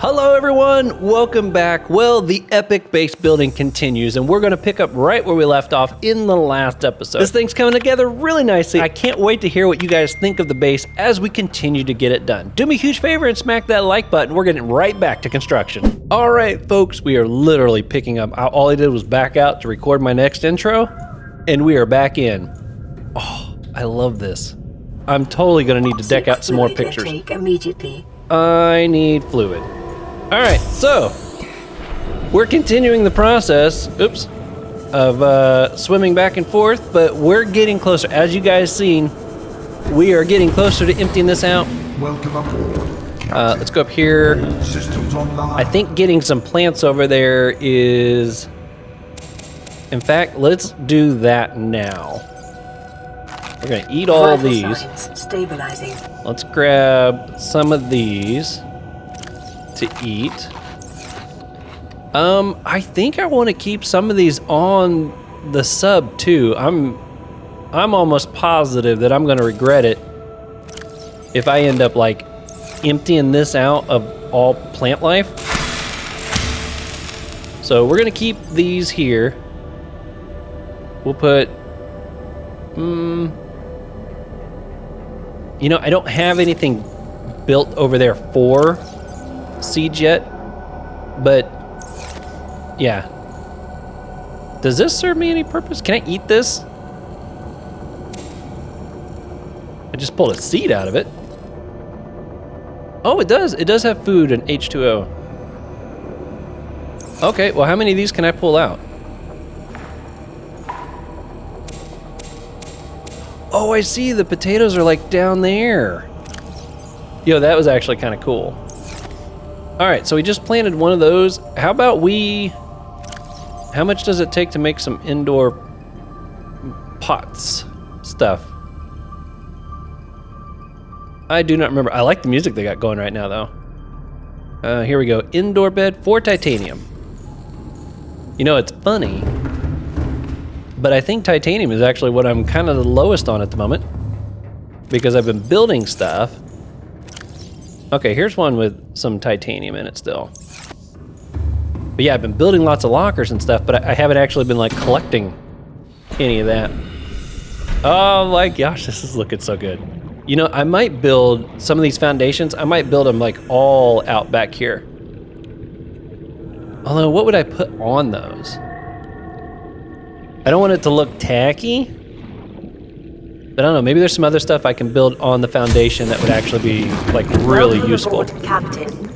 Hello everyone, welcome back. Well, the epic base building continues and we're gonna pick up right where we left off in the last episode. This thing's coming together really nicely. I can't wait to hear what you guys think of the base as we continue to get it done. Do me a huge favor and smack that like button. We're getting right back to construction. All right, folks, we are literally picking up. All I did was back out to record my next intro and we are back in. Oh, I love this. I'm totally gonna need to deck out some more pictures. Immediately. I need fluid. All right, so we're continuing the process, of swimming back and forth, but we're getting closer. As you guys seen, we are getting closer to emptying this out. Welcome aboard. Let's go up here. Systems online. I think getting some plants over there is... In fact, let's do that now. We're gonna eat all of these. Stabilizing. Let's grab some of these to eat. I think I want to keep some of these on the sub too. I'm almost positive that I'm going to regret it if I end up like emptying this out of all plant life. So we're going to keep these here. We'll put you know, I don't have anything built over there for seeds yet, but yeah. Does this serve me any purpose? Can I eat this? I just pulled a seed out of it. Oh, it does. It does have food and H2O. Okay, well, how many of these can I pull out? Oh, I see. The potatoes are like down there. Yo, that was actually kind of cool. All right, so we just planted one of those. How about how much does it take to make some indoor pots stuff? I do not remember. I like the music they got going right now, though. Here we go. Indoor bed for titanium. You know, it's funny, but I think titanium is actually what I'm kind of the lowest on at the moment because I've been building stuff. Okay, here's one with some titanium in it still. But yeah, I've been building lots of lockers and stuff, but I haven't actually been like collecting any of that. Oh my gosh, this is looking so good. You know, I might build some of these foundations. I might build them like all out back here. Although, what would I put on those? I don't want it to look tacky. But I don't know, maybe there's some other stuff I can build on the foundation that would actually be like really useful. Captain.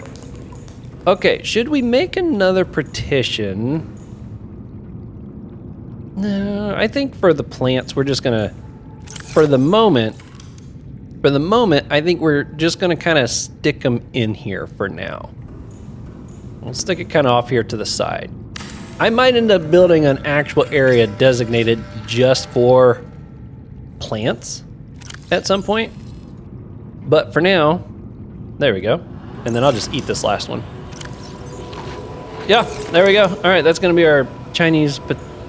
Okay, should we make another partition? No, I think for the plants we're just gonna, for the moment, I think we're just gonna kind of stick them in here for now. We'll stick it kind of off here to the side. I might end up building an actual area designated just for plants at some point, but for now, there we go. And then I'll just eat this last one. Yeah, there we go. All right, that's gonna be our Chinese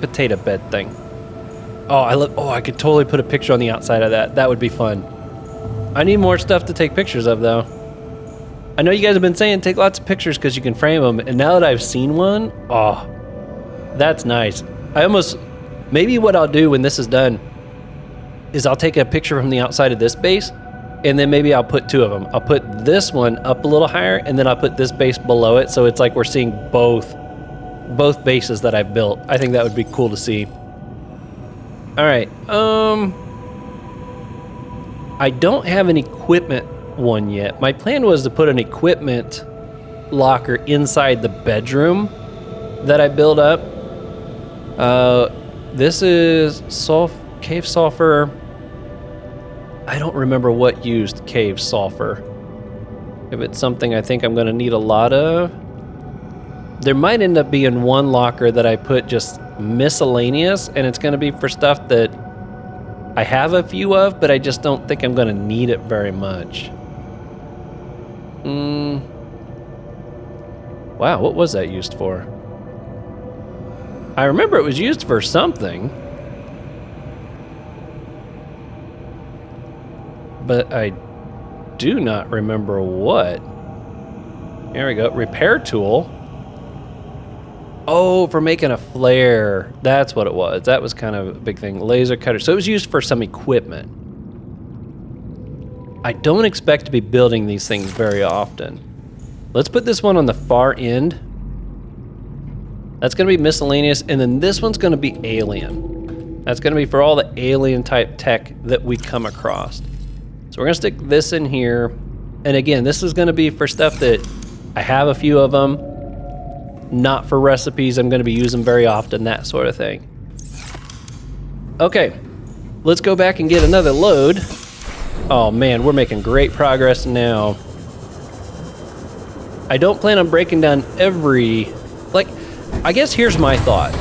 potato bed thing. Oh, I could totally put a picture on the outside of that. That would be fun. I need more stuff to take pictures of though. I know you guys have been saying take lots of pictures because you can frame them, and now that I've seen one, oh, that's nice. Maybe what I'll do when this is done is I'll take a picture from the outside of this base, and then maybe I'll put two of them. I'll put this one up a little higher, and then I'll put this base below it, so it's like we're seeing both bases that I've built. I think that would be cool to see. All right, I don't have an equipment one yet. My plan was to put an equipment locker inside the bedroom that I built up. This is cave sulfur. I don't remember what used cave sulfur. If it's something I think I'm gonna need a lot of. There might end up being one locker that I put just miscellaneous, and it's gonna be for stuff that I have a few of, but I just don't think I'm gonna need it very much. Wow, what was that used for? I remember it was used for something. But I do not remember what. Here we go. Repair tool. Oh, for making a flare. That's what it was. That was kind of a big thing. Laser cutter. So it was used for some equipment. I don't expect to be building these things very often. Let's put this one on the far end. That's going to be miscellaneous, and then this one's going to be alien. That's going to be for all the alien type tech that we come across. So we're going to stick this in here. And again, this is going to be for stuff that I have a few of them. Not for recipes I'm going to be using very often, that sort of thing. Okay, let's go back and get another load. Oh man, we're making great progress now. I don't plan on breaking down every... Like, I guess here's my thought.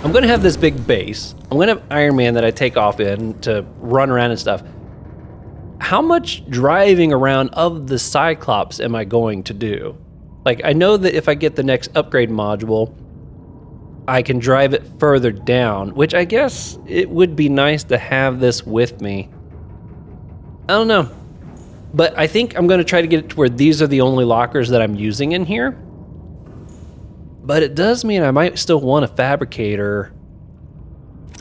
I'm going to have this big base. I'm going to have Iron Man that I take off in to run around and stuff. How much driving around of the Cyclops am I going to do? Like, I know that if I get the next upgrade module, I can drive it further down, which I guess it would be nice to have this with me. I don't know. But I think I'm going to try to get it to where these are the only lockers that I'm using in here. But it does mean I might still want a fabricator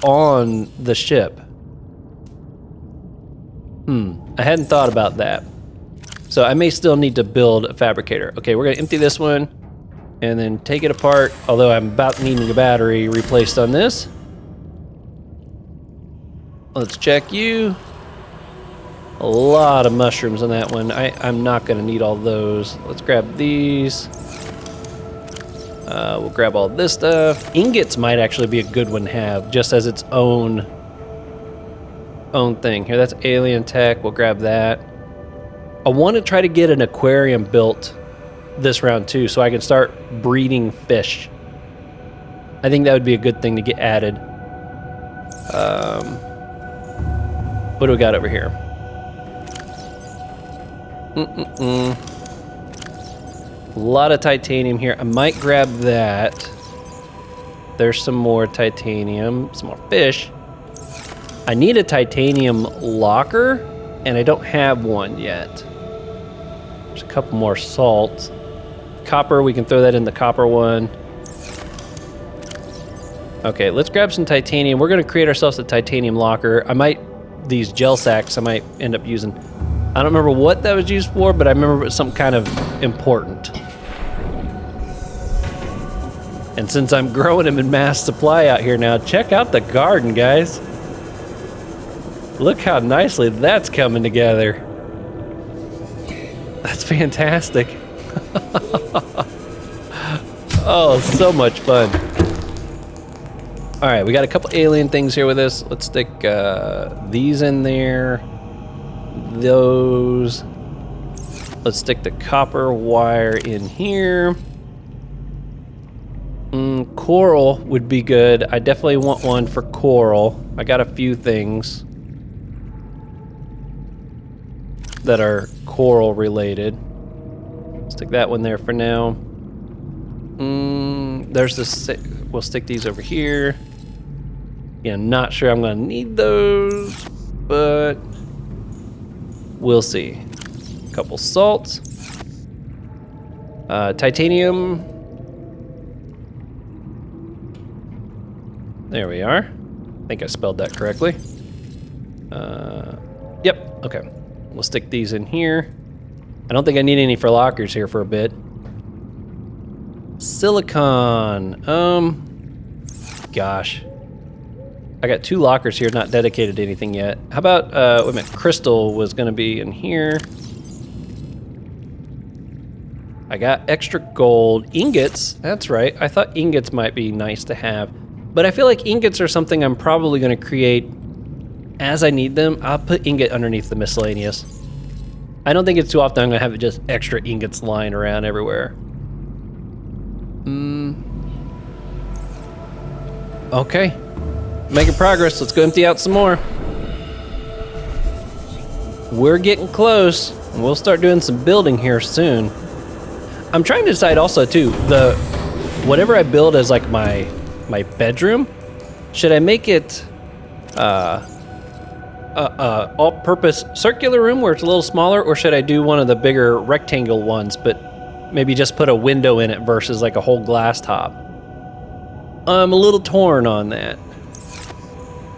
on the ship. I hadn't thought about that. So I may still need to build a fabricator. Okay, we're gonna empty this one and then take it apart, although I'm about needing a battery replaced on this. Let's check you. A lot of mushrooms on that one. I'm not gonna need all those. Let's grab these. We'll grab all this stuff. Ingots might actually be a good one to have, just as its own thing. Here, that's alien tech. We'll grab that. I want to try to get an aquarium built this round too, so I can start breeding fish. I think that would be a good thing to get added. What do we got over here? A lot of titanium here. I might grab that. There's some more titanium, some more fish. I need a titanium locker, and I don't have one yet. There's a couple more salts. Copper, we can throw that in the copper one. Okay, let's grab some titanium. We're gonna create ourselves a titanium locker. These gel sacks I might end up using. I don't remember what that was used for, but I remember it was something kind of important. And since I'm growing them in mass supply out here now, check out the garden, guys. Look how nicely that's coming together. That's fantastic. Oh, so much fun. All right, we got a couple alien things here with us. Let's stick these in there. Those. Let's stick the copper wire in here. Coral would be good. I definitely want one for coral. I got a few things that are coral related. Stick that one there for now. There's this. We'll stick these over here. Yeah, not sure I'm gonna need those, but we'll see. A couple salts. Titanium. There we are. I think I spelled that correctly. Yep, okay. We'll stick these in here. I don't think I need any for lockers here for a bit. Silicon. Gosh. I got 2 lockers here, not dedicated to anything yet. How about, wait a minute, crystal was gonna be in here. I got extra gold. Ingots, that's right. I thought ingots might be nice to have. But I feel like ingots are something I'm probably gonna create as I need them. I'll put ingot underneath the miscellaneous. I don't think it's too often I'm gonna have just extra ingots lying around everywhere. Okay, making progress. Let's go empty out some more. We're getting close. We'll start doing some building here soon. I'm trying to decide also too, whatever I build as like my bedroom, should I make it all-purpose circular room where it's a little smaller, or should I do one of the bigger rectangle ones but Maybe just put a window in it versus like a whole glass top. I'm a little torn on that.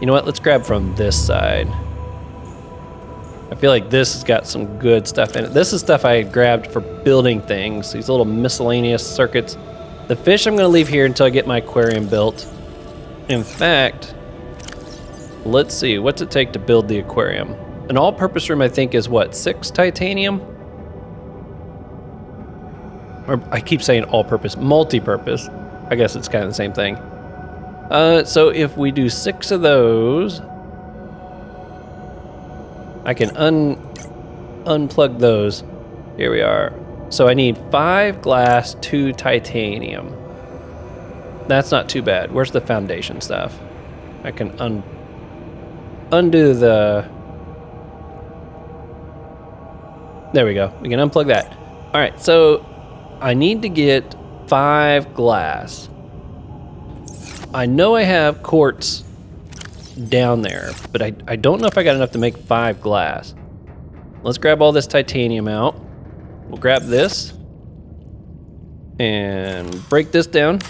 You know what? Let's grab from this side. I feel like this has got some good stuff in it. This is stuff I grabbed for building things. These little miscellaneous circuits. The fish I'm gonna leave here until I get my aquarium built. In fact, let's see, what's it take to build the aquarium? An all-purpose room I think is what, 6 titanium? Or I keep saying all-purpose, multi-purpose. I guess it's kind of the same thing. So if we do 6 of those, I can unplug those. Here we are. So I need 5 glass, 2 titanium. That's not too bad. Where's the foundation stuff? I can undo the... There we go. We can unplug that. All right, so I need to get 5 glass. I know I have quartz down there, but I don't know if I got enough to make 5 glass. Let's grab all this titanium out. We'll grab this and break this down.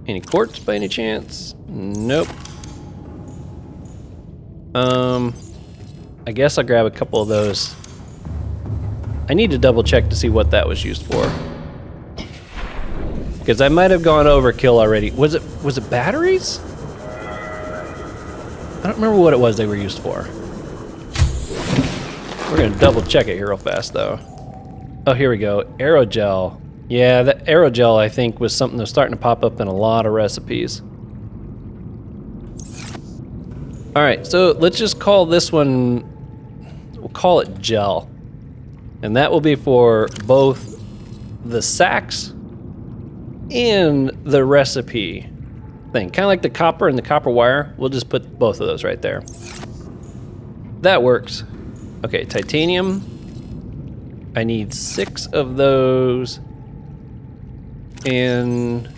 Any quartz by any chance? Nope. I guess I'll grab a couple of those. I need to double check to see what that was used for. Because I might have gone overkill already. Was it batteries? I don't remember what it was they were used for. We're gonna double check it here real fast though. Oh, here we go, aerogel. Yeah, that aerogel I think was something that's starting to pop up in a lot of recipes. All right, so let's just call this one, we'll call it gel. And that will be for both the sacks and the recipe thing. Kind of like the copper and the copper wire. We'll just put both of those right there. That works. Okay, titanium. I need 6 of those. And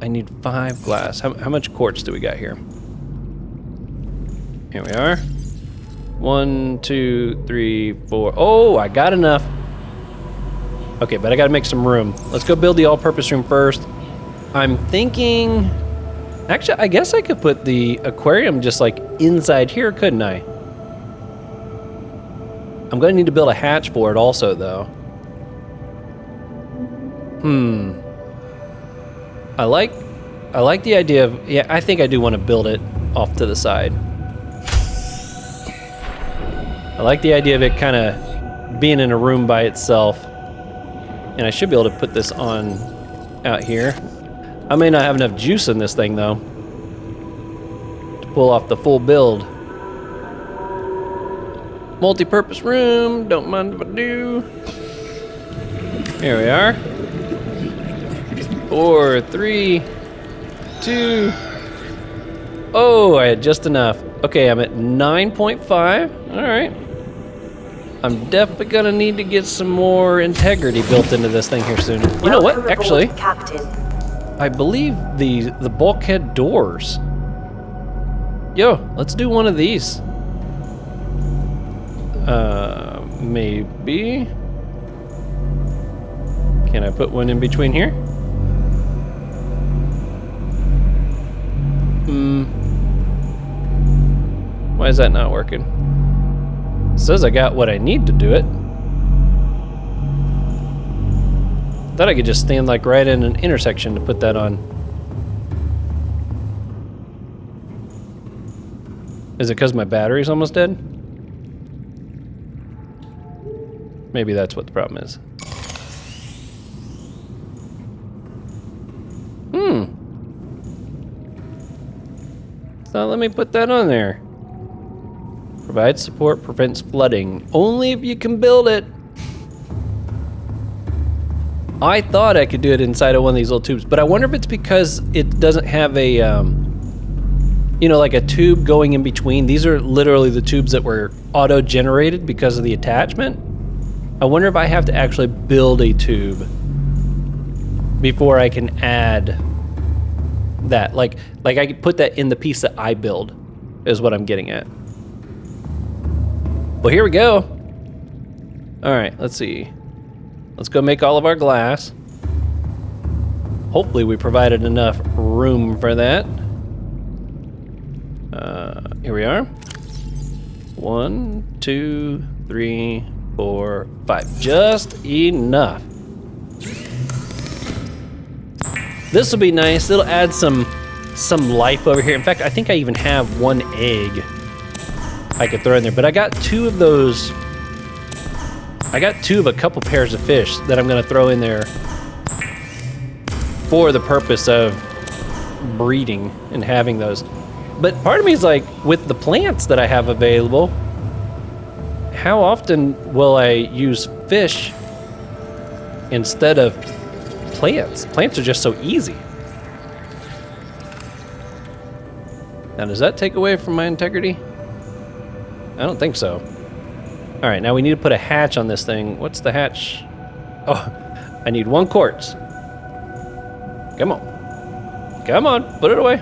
I need 5 glass. How much quartz do we got here? Here we are. 1, 2, 3, 4. Oh, I got enough. Okay, but I gotta make some room. Let's go build the all-purpose room first. I'm thinking... Actually, I guess I could put the aquarium just like inside here, couldn't I? I'm gonna need to build a hatch for it also, though. I like the idea of... Yeah, I think I do want to build it off to the side. I like the idea of it kind of being in a room by itself. And I should be able to put this on out here. I may not have enough juice in this thing though to pull off the full build. Multi-purpose room, don't mind if I do. Here we are. 4, 3, 2. Oh, I had just enough. Okay, I'm at 9.5. All right. I'm definitely gonna need to get some more integrity built into this thing here soon. You know what? Actually, Captain. I believe the bulkhead doors. Yo, let's do one of these. Maybe. Can I put one in between here? Why is that not working? It says I got what I need to do it. Thought I could just stand like right in an intersection to put that on. Is it because my battery's almost dead? Maybe that's what the problem is. So let me put that on there. Provides support, prevents flooding. Only if you can build it. I thought I could do it inside of one of these little tubes, but I wonder if it's because it doesn't have a, you know, like a tube going in between. These are literally the tubes that were auto-generated because of the attachment. I wonder if I have to actually build a tube before I can add that. Like I could put that in the piece that I build, is what I'm getting at. Well, here we go. All right, let's see. Let's go make all of our glass. Hopefully we provided enough room for that. Here we are. 1, 2, 3, 4, 5. Just enough. This will be nice. It'll add some life over here. In fact, I think I even have 1 egg I could throw in there, but I got 2 of those. I got 2 of a couple pairs of fish that I'm gonna throw in there for the purpose of breeding and having those. But part of me is like, with the plants that I have available, how often will I use fish instead of plants? Plants are just so easy. Now, does that take away from my integrity? I don't think so. All right, now we need to put a hatch on this thing. What's the hatch? Oh, I need 1 quartz. Come on. Come on, put it away.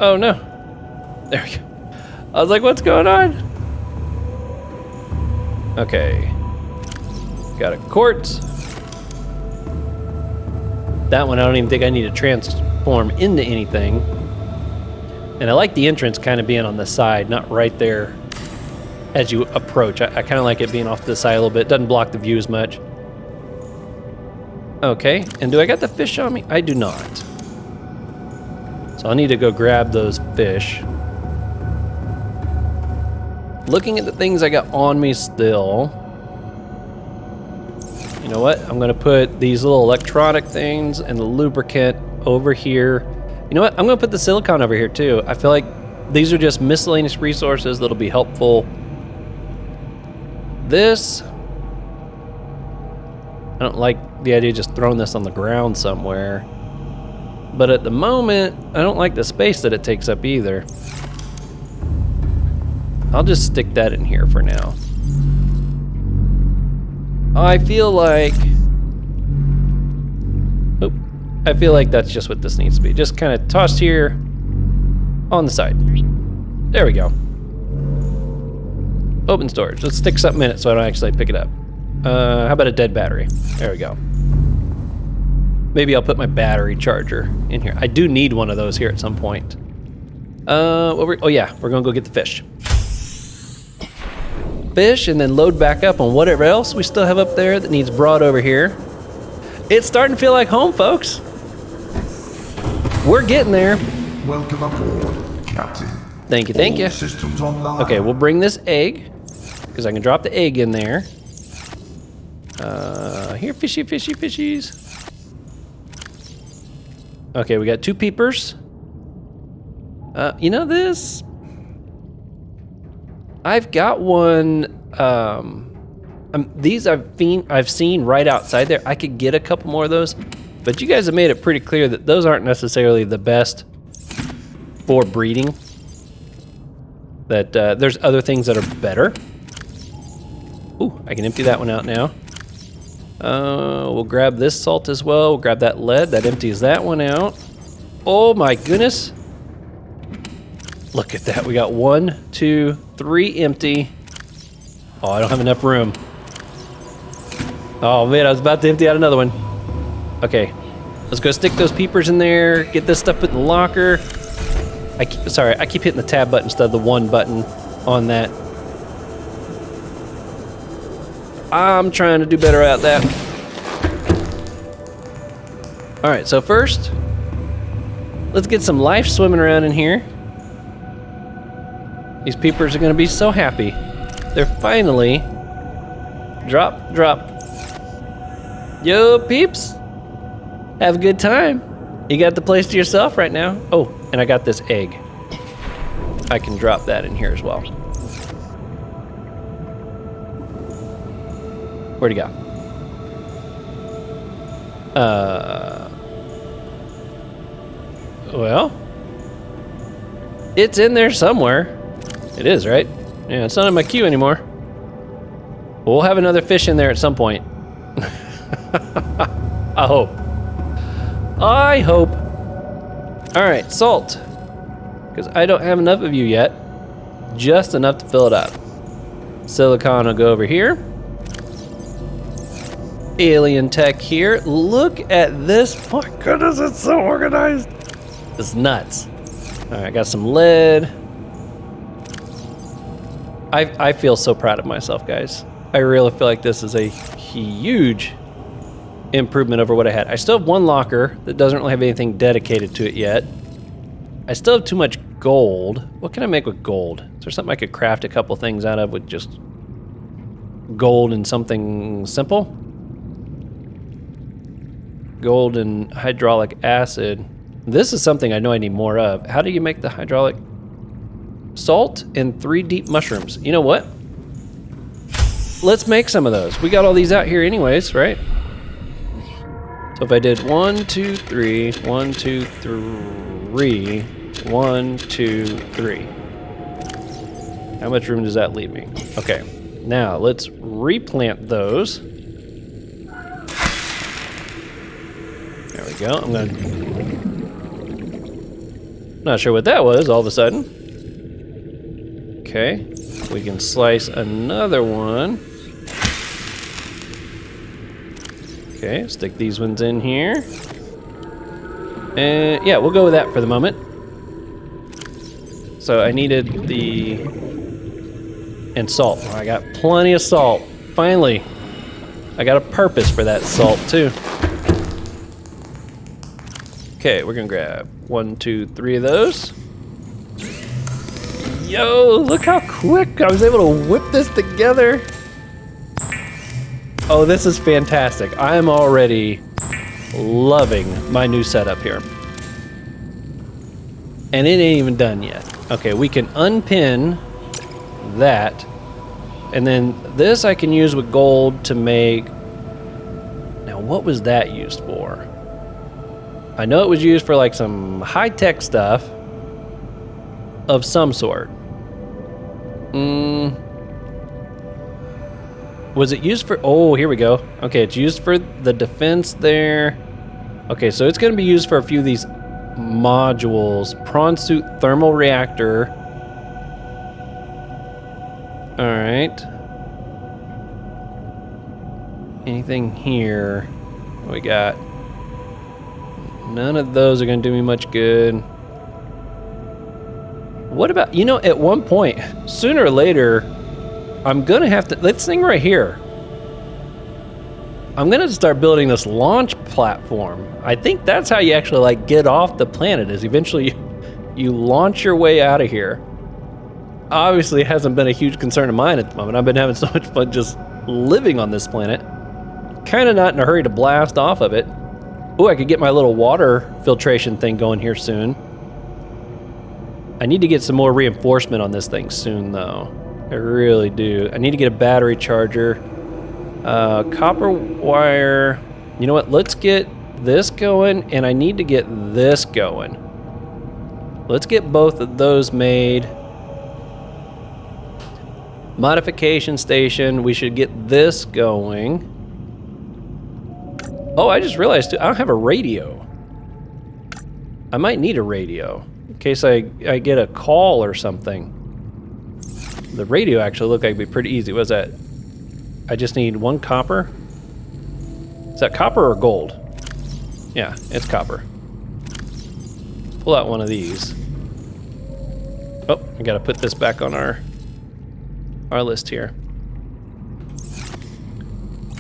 Oh no. There we go. I was like, what's going on? Okay. Got a quartz. That one I don't even think I need to transform into anything. And I like the entrance kind of being on the side, not right there as you approach. I kind of like it being off to the side a little bit. Doesn't block the view as much. Okay, and do I got the fish on me? I do not. So I'll need to go grab those fish. Looking at the things I got on me still. You know what? I'm gonna put these little electronic things and the lubricant over here. You know what? I'm gonna put the silicone over here too. I feel like these are just miscellaneous resources that'll be helpful. This, I don't like the idea of just throwing this on the ground somewhere. But at the moment, I don't like the space that it takes up either. I'll just stick that in here for now. I feel like that's just what this needs to be. Just kind of tossed here on the side. There we go. Open storage. Let's stick something in it so I don't actually pick it up. How about a dead battery? There we go. Maybe I'll put my battery charger in here. I do need one of those here at some point. Oh yeah, we're gonna go get the fish. Fish, and then load back up on whatever else we still have up there that needs brought over here. It's starting to feel like home, folks. We're getting there. Welcome aboard, Captain. Thank you, thank you. All systems online. Okay, we'll bring this egg, because I can drop the egg in there. Here, fishy, fishy, fishies. Okay, we got 2 peepers. You know this? I've got one. These I've seen right outside there. I could get a couple more of those, but you guys have made it pretty clear that those aren't necessarily the best for breeding. That there's other things that are better. Ooh, I can empty that one out now. We'll grab this salt as well. We'll grab that lead. That empties that one out. Oh my goodness. Look at that. We got 1, 2, 3 empty. Oh, I don't have enough room. Oh man, I was about to empty out another one. Okay, let's go stick those peepers in there. Get this stuff put in the locker. Sorry, I keep hitting the tab button instead of the 1 button on that. I'm trying to do better at that. All right, so first, let's get some life swimming around in here. These peepers are gonna be so happy. They're finally, drop. Yo, peeps, have a good time. You got the place to yourself right now. Oh, and I got this egg. I can drop that in here as well. Where'd he go? Well, it's in there somewhere. It is, right? Yeah, it's not in my queue anymore. We'll have another fish in there at some point. I hope. I hope. All right, salt. Because I don't have enough of you yet. Just enough to fill it up. Silicon will go over here. Alien tech here. Look at this. My goodness, it's so organized. It's nuts. All right, got some lead. I feel so proud of myself, guys. I really feel like this is a huge improvement over what I had. I still have one locker that doesn't really have anything dedicated to it yet. I still have too much gold. What can I make with gold? Is there something I could craft a couple things out of with just gold and something simple? Gold and hydraulic acid. This is something I know I need more of. How do you make the hydraulic? Salt and 3 deep mushrooms. You know what? Let's make some of those. We got all these out here anyways, right? So if I did 1, 2, 3, 1, 2, 3, 1, 2, 3. How much room does that leave me? Okay, now let's replant those. There we go. I'm gonna... Not sure what that was all of a sudden. Okay, we can slice another one. Okay, stick these ones in here. And yeah, we'll go with that for the moment. So I needed the... And salt. Oh, I got plenty of salt. Finally. I got a purpose for that salt too. Okay, we're gonna grab 1, 2, 3 of those. Yo, look how quick I was able to whip this together. Oh, this is fantastic. I am already loving my new setup here. And it ain't even done yet. Okay, we can unpin that. And then this I can use with gold to make... Now, what was that used for? I know it was used for like some high-tech stuff of some sort. Was it used for... Oh, here we go. Okay, it's used for the defense there. Okay, so it's going to be used for a few of these modules. Prawn suit thermal reactor. All right. Anything here? What we got? None of those are going to do me much good. What about, you know, at one point, sooner or later, I'm gonna have to, this thing right here, I'm gonna start building this launch platform. I think that's how you actually like get off the planet, is eventually you launch your way out of here. Obviously it hasn't been a huge concern of mine at the moment. I've been having so much fun just living on this planet. Kind of not in a hurry to blast off of it. Oh, I could get my little water filtration thing going here soon. I need to get some more reinforcement on this thing soon, though. I really do. I need to get a battery charger. Copper wire. You know what? Let's get this going, and I need to get this going. Let's get both of those made. Modification station. We should get this going. Oh, I just realized, too, I don't have a radio. I might need a radio in case I get a call or something. The radio actually looked like it'd be pretty easy. What's that? I just need 1 copper. Is that copper or gold? Yeah, it's copper. Pull out one of these. Oh, I gotta put this back on our list here.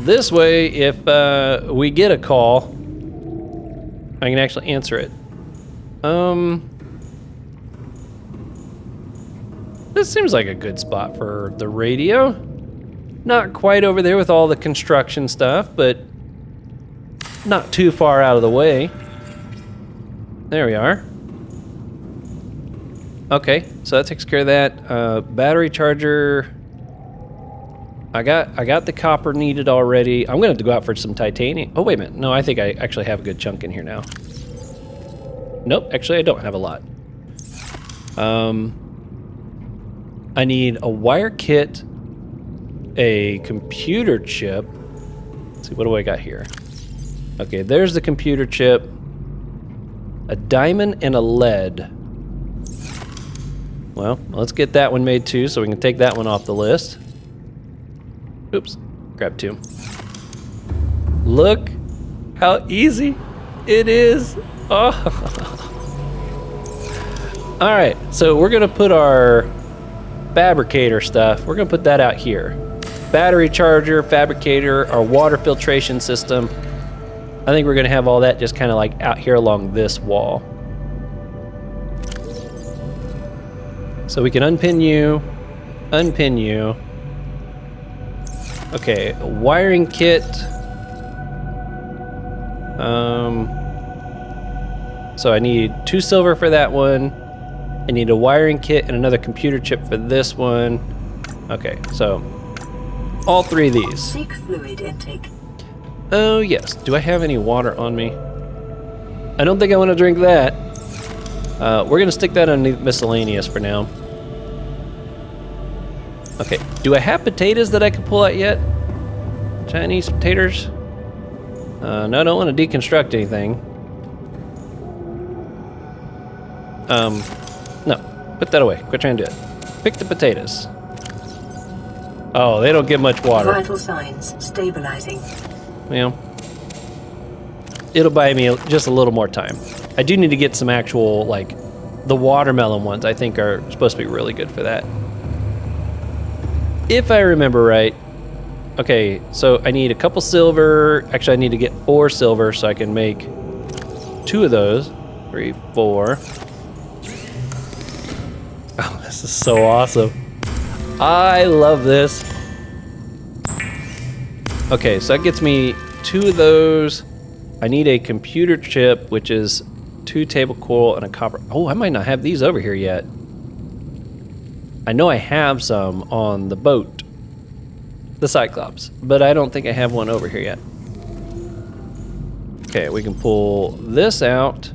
This way, if we get a call, I can actually answer it. This seems like a good spot for the radio. Not quite over there with all the construction stuff, but not too far out of the way. There we are. Okay, so that takes care of that. Battery charger. I got the copper needed already. I'm gonna have to go out for some titanium. Oh, wait a minute. No, I think I actually have a good chunk in here now. Nope, actually I don't have a lot. I need a wire kit, a computer chip. Let's see, what do I got here? Okay, there's the computer chip. A diamond and a lead. Well, let's get that one made too, so we can take that one off the list. Oops, grab 2. Look how easy it is. Oh. All right, so we're gonna put our fabricator stuff, we're gonna put that out here. Battery charger, fabricator, our water filtration system. I think we're gonna have all that just kind of like out here along this wall. So we can unpin you. Okay, a wiring kit. So I need 2 silver for that one. I need a wiring kit and another computer chip for this one. Okay, so all 3 of these. Seek fluid intake. Oh yes, do I have any water on me? I don't think I want to drink that. We're gonna stick that underneath miscellaneous for now. Okay, do I have potatoes that I can pull out yet? Chinese potatoes? No, I don't want to deconstruct anything. No, put that away. Quit trying to do it. Pick the potatoes. Oh, they don't get much water. Vital signs stabilizing. Well, it'll buy me just a little more time. I do need to get some actual, like, the watermelon ones I think are supposed to be really good for that. If I remember right. Okay, so I need a couple silver. Actually, I need to get 4 silver so I can make 2 of those. 3, 4. Oh, this is so awesome. I love this. Okay, so that gets me 2 of those. I need a computer chip, which is 2 table coral and a copper. Oh, I might not have these over here yet. I know I have some on the boat, the Cyclops, but I don't think I have one over here yet. Okay, we can pull this out.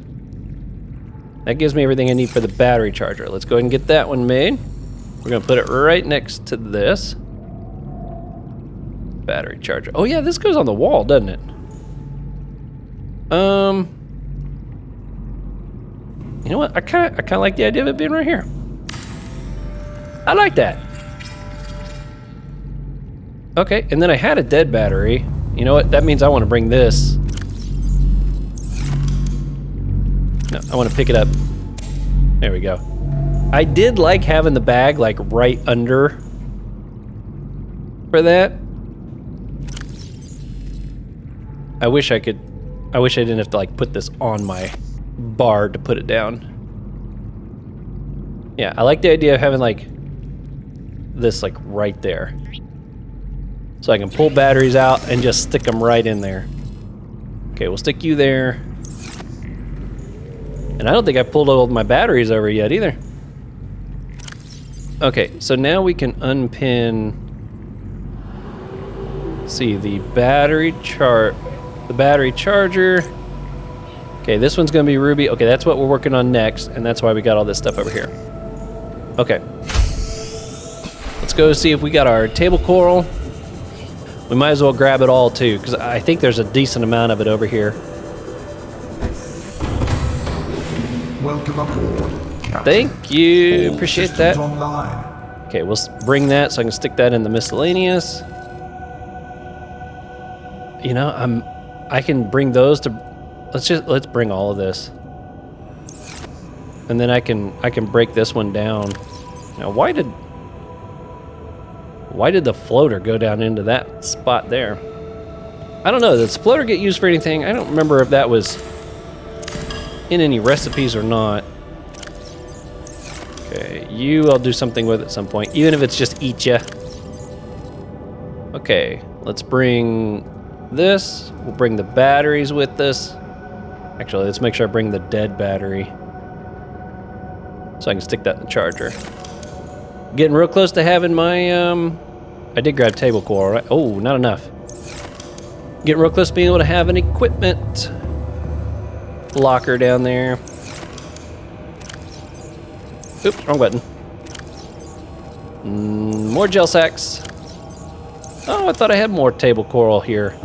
That gives me everything I need for the battery charger. Let's go ahead and get that one made. We're gonna put it right next to this. Battery charger. Oh yeah, this goes on the wall, doesn't it? You know what? I kind of like the idea of it being right here. I like that. Okay, and then I had a dead battery. You know what? That means I want to bring this. No, I want to pick it up. There we go. I did like having the bag like right under for that. I wish I didn't have to like put this on my bar to put it down. Yeah, I like the idea of having like this like right there. So I can pull batteries out and just stick them right in there. Okay, we'll stick you there. And I don't think I pulled all of my batteries over yet either. Okay, so now we can unpin, let's see, the battery charger. Okay, this one's gonna be ruby. Okay, that's what we're working on next, and that's why we got all this stuff over here. Okay. Let's go see if we got our table coral. We might as well grab it all too, because I think there's a decent amount of it over here. Welcome aboard, Captain. Thank you, All appreciate systems that. Online. Okay, we'll bring that so I can stick that in the miscellaneous. You know, I can bring those to, let's bring all of this. And then I can break this one down. Now, why did the floater go down into that spot there? I don't know, does the floater get used for anything? I don't remember if that was in any recipes or not. Okay, I'll do something with at some point, even if it's just eat ya. Okay, let's bring this. We'll bring the batteries with this. Actually, let's make sure I bring the dead battery so I can stick that in the charger. Getting real close to having my, I did grab table coral, right? Oh, not enough. Getting real close to being able to have an equipment locker down there. Oops, wrong button. More gel sacks. Oh, I thought I had more table coral here.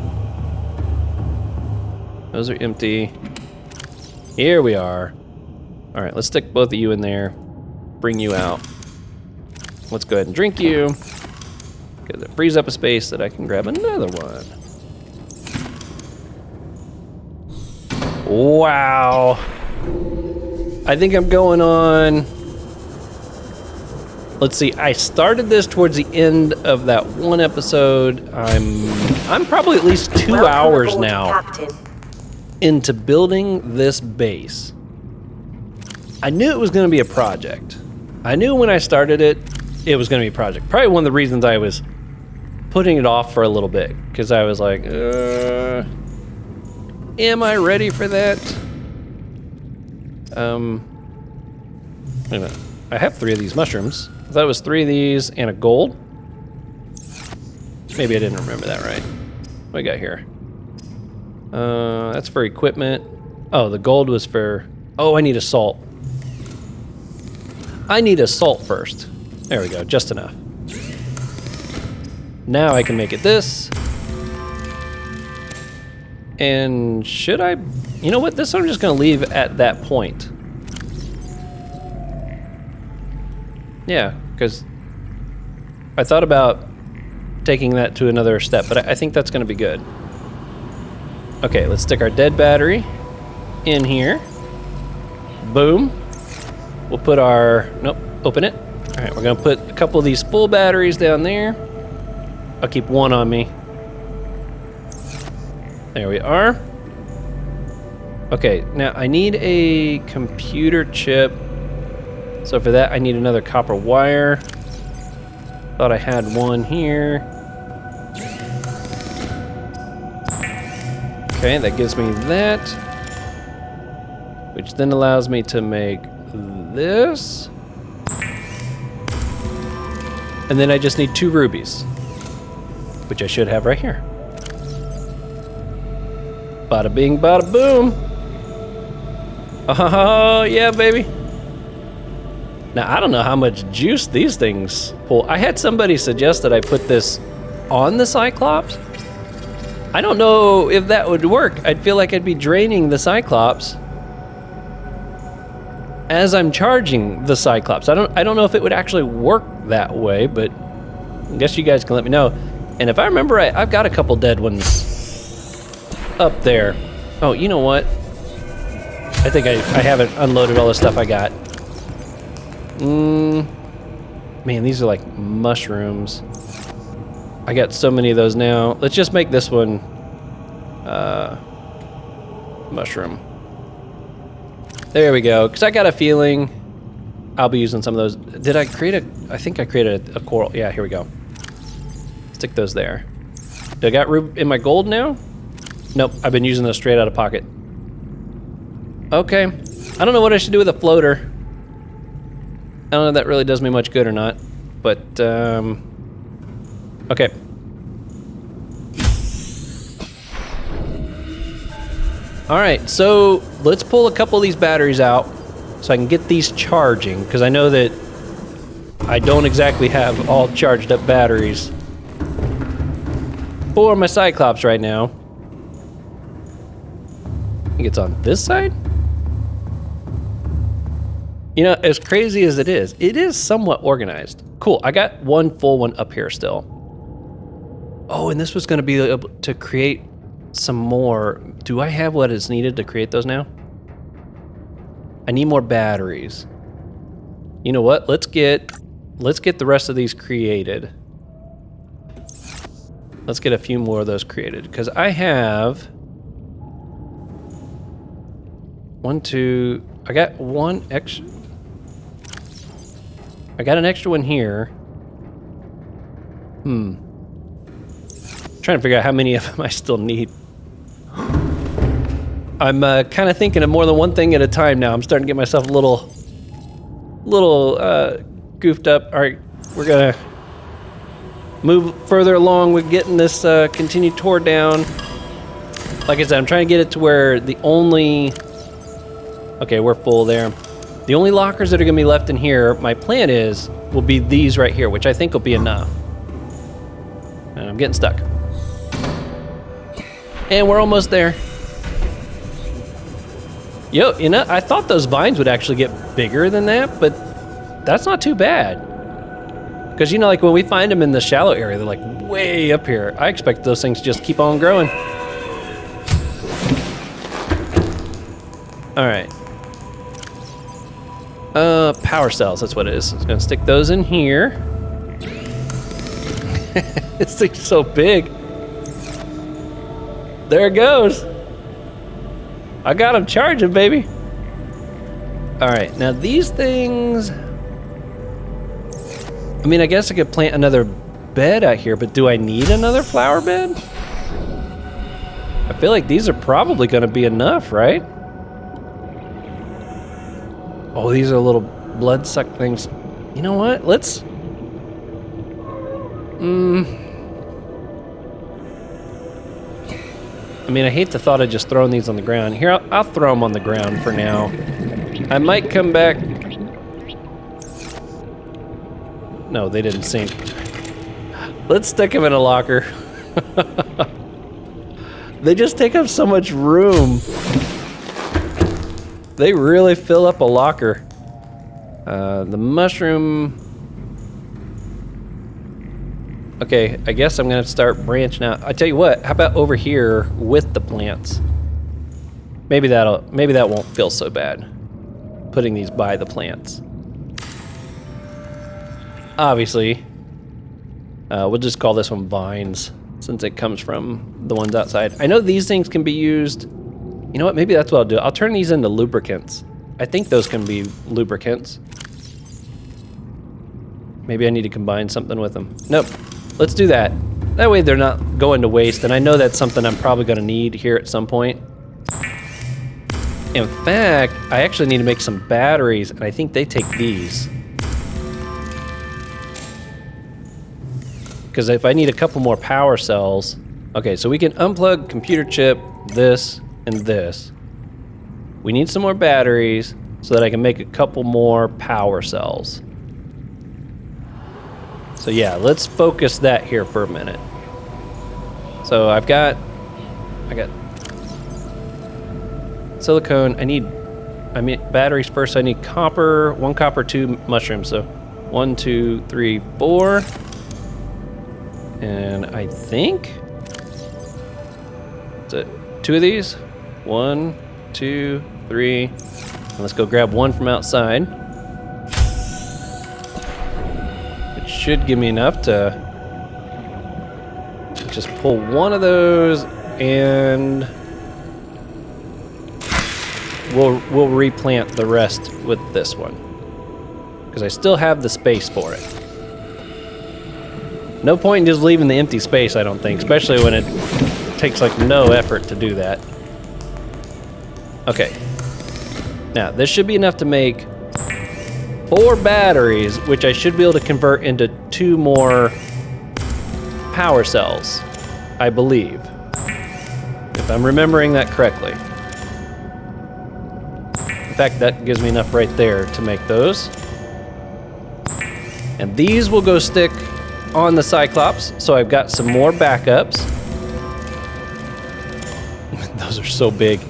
Those are empty. Here we are. All right, let's stick both of you in there. Bring you out. Let's go ahead and drink you. Because it frees up a space that I can grab another one. Wow. I think I'm going on... Let's see, I started this towards the end of that one episode. I'm probably at least 2 Welcome hours aboard, now Captain. into building this base. I knew it was going to be a project. I knew when I started it, it was going to be a project. Probably one of the reasons I was putting it off for a little bit, because I was like, am I ready for that? Wait a minute. I have 3 of these mushrooms. I thought it was 3 of these and a gold. Maybe I didn't remember that right. What we got here? That's for equipment. Oh, the gold was for... Oh, I need a salt. I need a salt first. There we go, just enough. Now I can make it this. And should I... You know what? This I'm just going to leave at that point. Yeah, because I thought about taking that to another step, but I think that's going to be good. Okay, let's stick our dead battery in here. Boom. We'll put our... Nope, open it. All right, we're going to put a couple of these full batteries down there. I'll keep one on me. There we are. Okay, now I need a computer chip. So for that, I need another copper wire. Thought I had one here. Okay, that gives me that. Which then allows me to make this. And then I just need 2 rubies. Which I should have right here. Bada bing, bada boom. Oh, yeah, baby. Now, I don't know how much juice these things pull. I had somebody suggest that I put this on the Cyclops. I don't know if that would work. I'd feel like I'd be draining the Cyclops as I'm charging the Cyclops. I don't know if it would actually work that way, but I guess you guys can let me know. And if I remember right, I've got a couple dead ones up there. Oh, you know what? I think I haven't unloaded all the stuff I got. Man, these are like mushrooms. I got so many of those now. Let's just make this one mushroom. There we go. Because I got a feeling I'll be using some of those. Did I create a... I think I created a coral. Yeah, here we go. Stick those there. Do I got room in my gold now? Nope, I've been using those straight out of pocket. Okay. I don't know what I should do with a floater. I don't know if that really does me much good or not, but, okay. All right, so let's pull a couple of these batteries out so I can get these charging, because I know that I don't exactly have all charged up batteries for my Cyclops right now. I think it's on this side? You know, as crazy as it is somewhat organized. Cool, I got one full one up here still. Oh, and this was gonna be able to create some more. Do I have what is needed to create those now? I need more batteries. You know what, let's get the rest of these created. Let's get a few more of those created, because I have 1, 2, I got one extra. I got an extra one here. Trying to figure out how many of them I still need. I'm kind of thinking of more than one thing at a time now. I'm starting to get myself a little goofed up. All right, we're gonna move further along with getting this continued tore down. Like I said, I'm trying to get it to where the only... Okay, we're full there. The only lockers that are gonna be left in here, my plan is, will be these right here, which I think will be enough. And I'm getting stuck. And we're almost there. Yo, you know, I thought those vines would actually get bigger than that, but that's not too bad. Because, you know, like when we find them in the shallow area, they're like way up here. I expect those things to just keep on growing. All right. Power cells, that's what it is. It's gonna stick those in here. This thing's so big. There it goes. I got them charging, baby. All right, now these things, I mean, I guess I could plant another bed out here, but do I need another flower bed? I feel like these are probably gonna be enough, right? Oh, these are little blood suck things. You know what? Let's... I mean, I hate the thought of just throwing these on the ground. Here, I'll throw them on the ground for now. I might come back... No, they didn't sink. Let's stick them in a locker. They just take up so much room. They really fill up a locker. The mushroom... Okay, I guess I'm gonna start branching out. I tell you what, how about over here with the plants? Maybe that won't feel so bad. Putting these by the plants. Obviously, we'll just call this one vines since it comes from the ones outside. I know these things can be used. You know what? Maybe that's what I'll do. I'll turn these into lubricants. I think those can be lubricants. Maybe I need to combine something with them. Nope. Let's do that. That way they're not going to waste, and I know that's something I'm probably going to need here at some point. In fact, I actually need to make some batteries, and I think they take these. Because if I need a couple more power cells... Okay, so we can unplug computer chip, this, and this. We need some more batteries so that I can make a couple more power cells. So yeah, let's focus that here for a minute. So I got silicone. I mean batteries first. I need copper, 1 copper, 2 mushrooms. So 1, 2, 3, 4. And I think that's it. 2 of these. 1, 2, 3. And let's go grab 1 from outside. Should give me enough to just pull 1 of those, and we'll replant the rest with this one because I still have the space for it. No point in just leaving the empty space, I don't think, especially when it takes like no effort to do that. Okay, now this should be enough to make 4 batteries, which I should be able to convert into 2 more power cells, I believe. If I'm remembering that correctly. In fact, that gives me enough right there to make those. And these will go stick on the Cyclops, so I've got some more backups. Those are so big.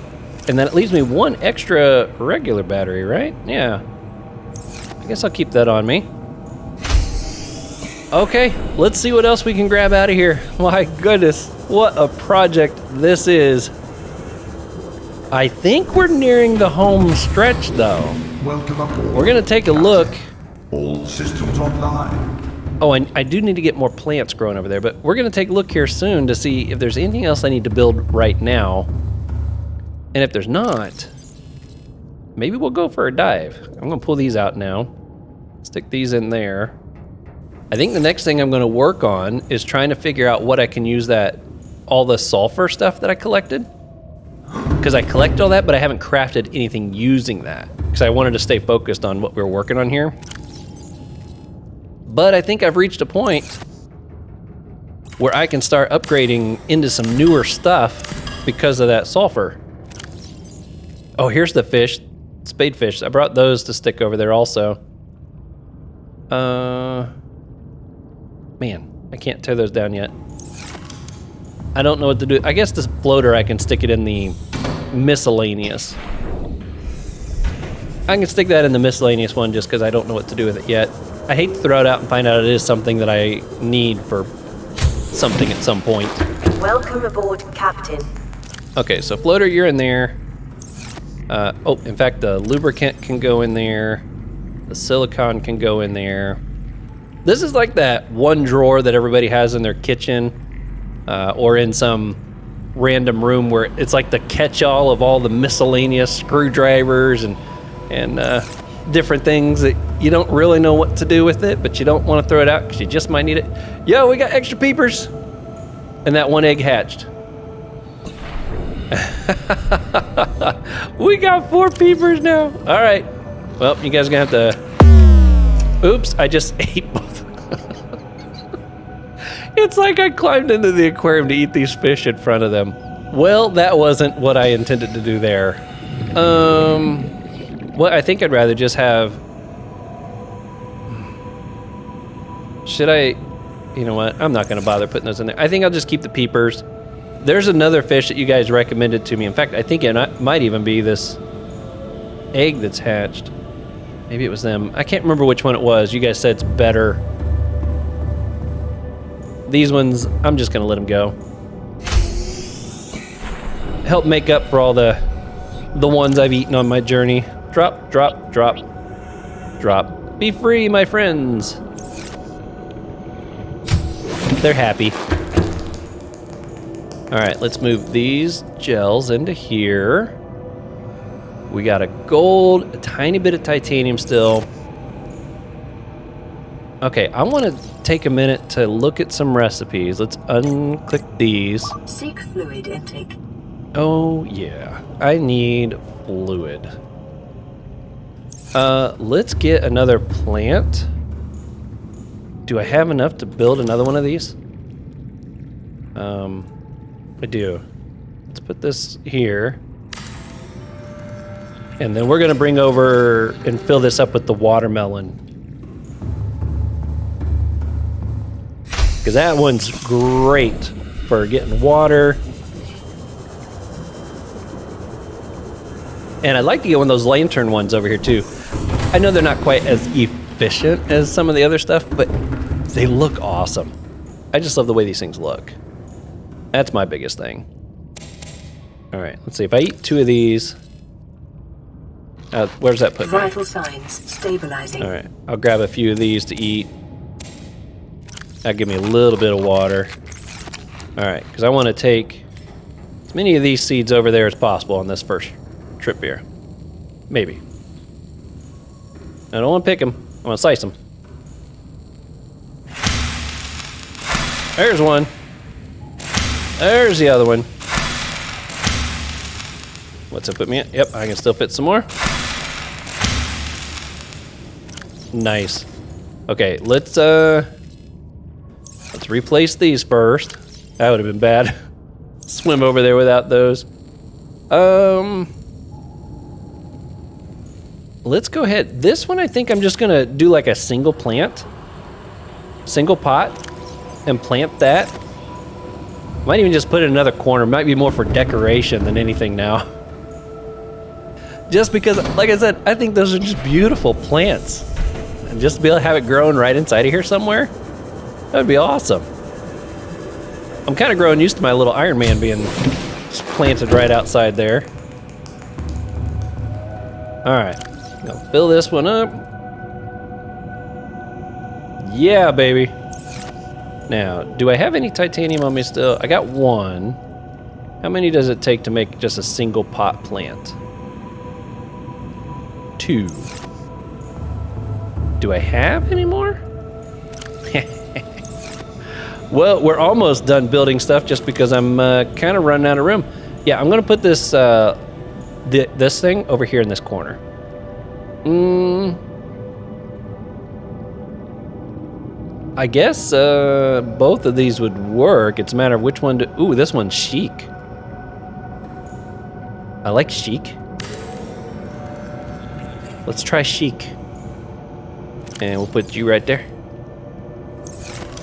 And then it leaves me 1 extra regular battery, right? Yeah. I guess I'll keep that on me. Okay, let's see what else we can grab out of here. My goodness, what a project this is. I think we're nearing the home stretch though. Welcome aboard. We're gonna take a look. All systems online. Oh, and I do need to get more plants growing over there, but we're gonna take a look here soon to see if there's anything else I need to build right now. And if there's not, maybe we'll go for a dive. I'm gonna pull these out now. Stick these in there. I think the next thing I'm gonna work on is trying to figure out what I can use all the sulfur stuff that I collected. Because I collect all that, but I haven't crafted anything using that. Because I wanted to stay focused on what we were working on here. But I think I've reached a point where I can start upgrading into some newer stuff because of that sulfur. Oh, here's the fish, spadefish. I brought those to stick over there also. Man, I can't tear those down yet. I don't know what to do. I guess this floater, I can stick it in the miscellaneous. I can stick that in the miscellaneous one just because I don't know what to do with it yet. I hate to throw it out and find out it is something that I need for something at some point. Welcome aboard, Captain. Okay, so floater, you're in there. Oh, in fact, the lubricant can go in there. The silicone can go in there. This is like that one drawer that everybody has in their kitchen or in some random room where it's like the catch-all of all the miscellaneous screwdrivers and different things that you don't really know what to do with it, but you don't want to throw it out because you just might need it. Yo, we got extra peepers! And that one egg hatched. We got 4 peepers now. All right. Well, you guys are going to have to... Oops, I just ate both. It's like I climbed into the aquarium to eat these fish in front of them. Well, that wasn't what I intended to do there. Well, I think I'd rather just have... Should I... You know what? I'm not going to bother putting those in there. I think I'll just keep the peepers. There's another fish that you guys recommended to me. In fact, I think it might even be this egg that's hatched. Maybe it was them. I can't remember which one it was. You guys said it's better. These ones, I'm just gonna let them go. Help make up for all the ones I've eaten on my journey. Drop, drop, drop, drop. Be free, my friends. They're happy. All right, let's move these gels into here. We got a gold, a tiny bit of titanium still. Okay, I want to take a minute to look at some recipes. Let's unclick these. Seek fluid intake. Oh, yeah. I need fluid. Let's get another plant. Do I have enough to build another one of these? I do. Let's put this here. And then we're gonna bring over and fill this up with the watermelon. Because that one's great for getting water. And I'd like to get one of those lantern ones over here too. I know they're not quite as efficient as some of the other stuff, but they look awesome. I just love the way these things look. That's my biggest thing. All right, let's see. If I eat 2 of these, where's that put me? Vital signs stabilizing. All right, I'll grab a few of these to eat. That'll give me a little bit of water. All right, because I want to take as many of these seeds over there as possible on this first trip here. Maybe. I don't want to pick them. I want to slice them. There's one. There's the other one. What's it put me at? Yep, I can still fit some more. Nice. Okay, let's replace these first. That would have been bad. Swim over there without those. Let's go ahead. This one I think I'm just gonna do like a single plant. Single pot. And plant that. Might even just put it in another corner. Might be more for decoration than anything now. Just because, like I said, I think those are just beautiful plants. And just to be able to have it growing right inside of here somewhere, that would be awesome. I'm kind of growing used to my little Iron Man being just planted right outside there. All right, gonna fill this one up. Yeah, baby. Now, do I have any titanium on me still? I got 1. How many does it take to make just a single pot plant? 2. Do I have any more? Well, we're almost done building stuff just because I'm kind of running out of room. Yeah, I'm gonna put this this thing over here in this corner. I guess both of these would work. It's a matter of which one to... Ooh, this one's chic. I like chic. Let's try chic. And we'll put you right there.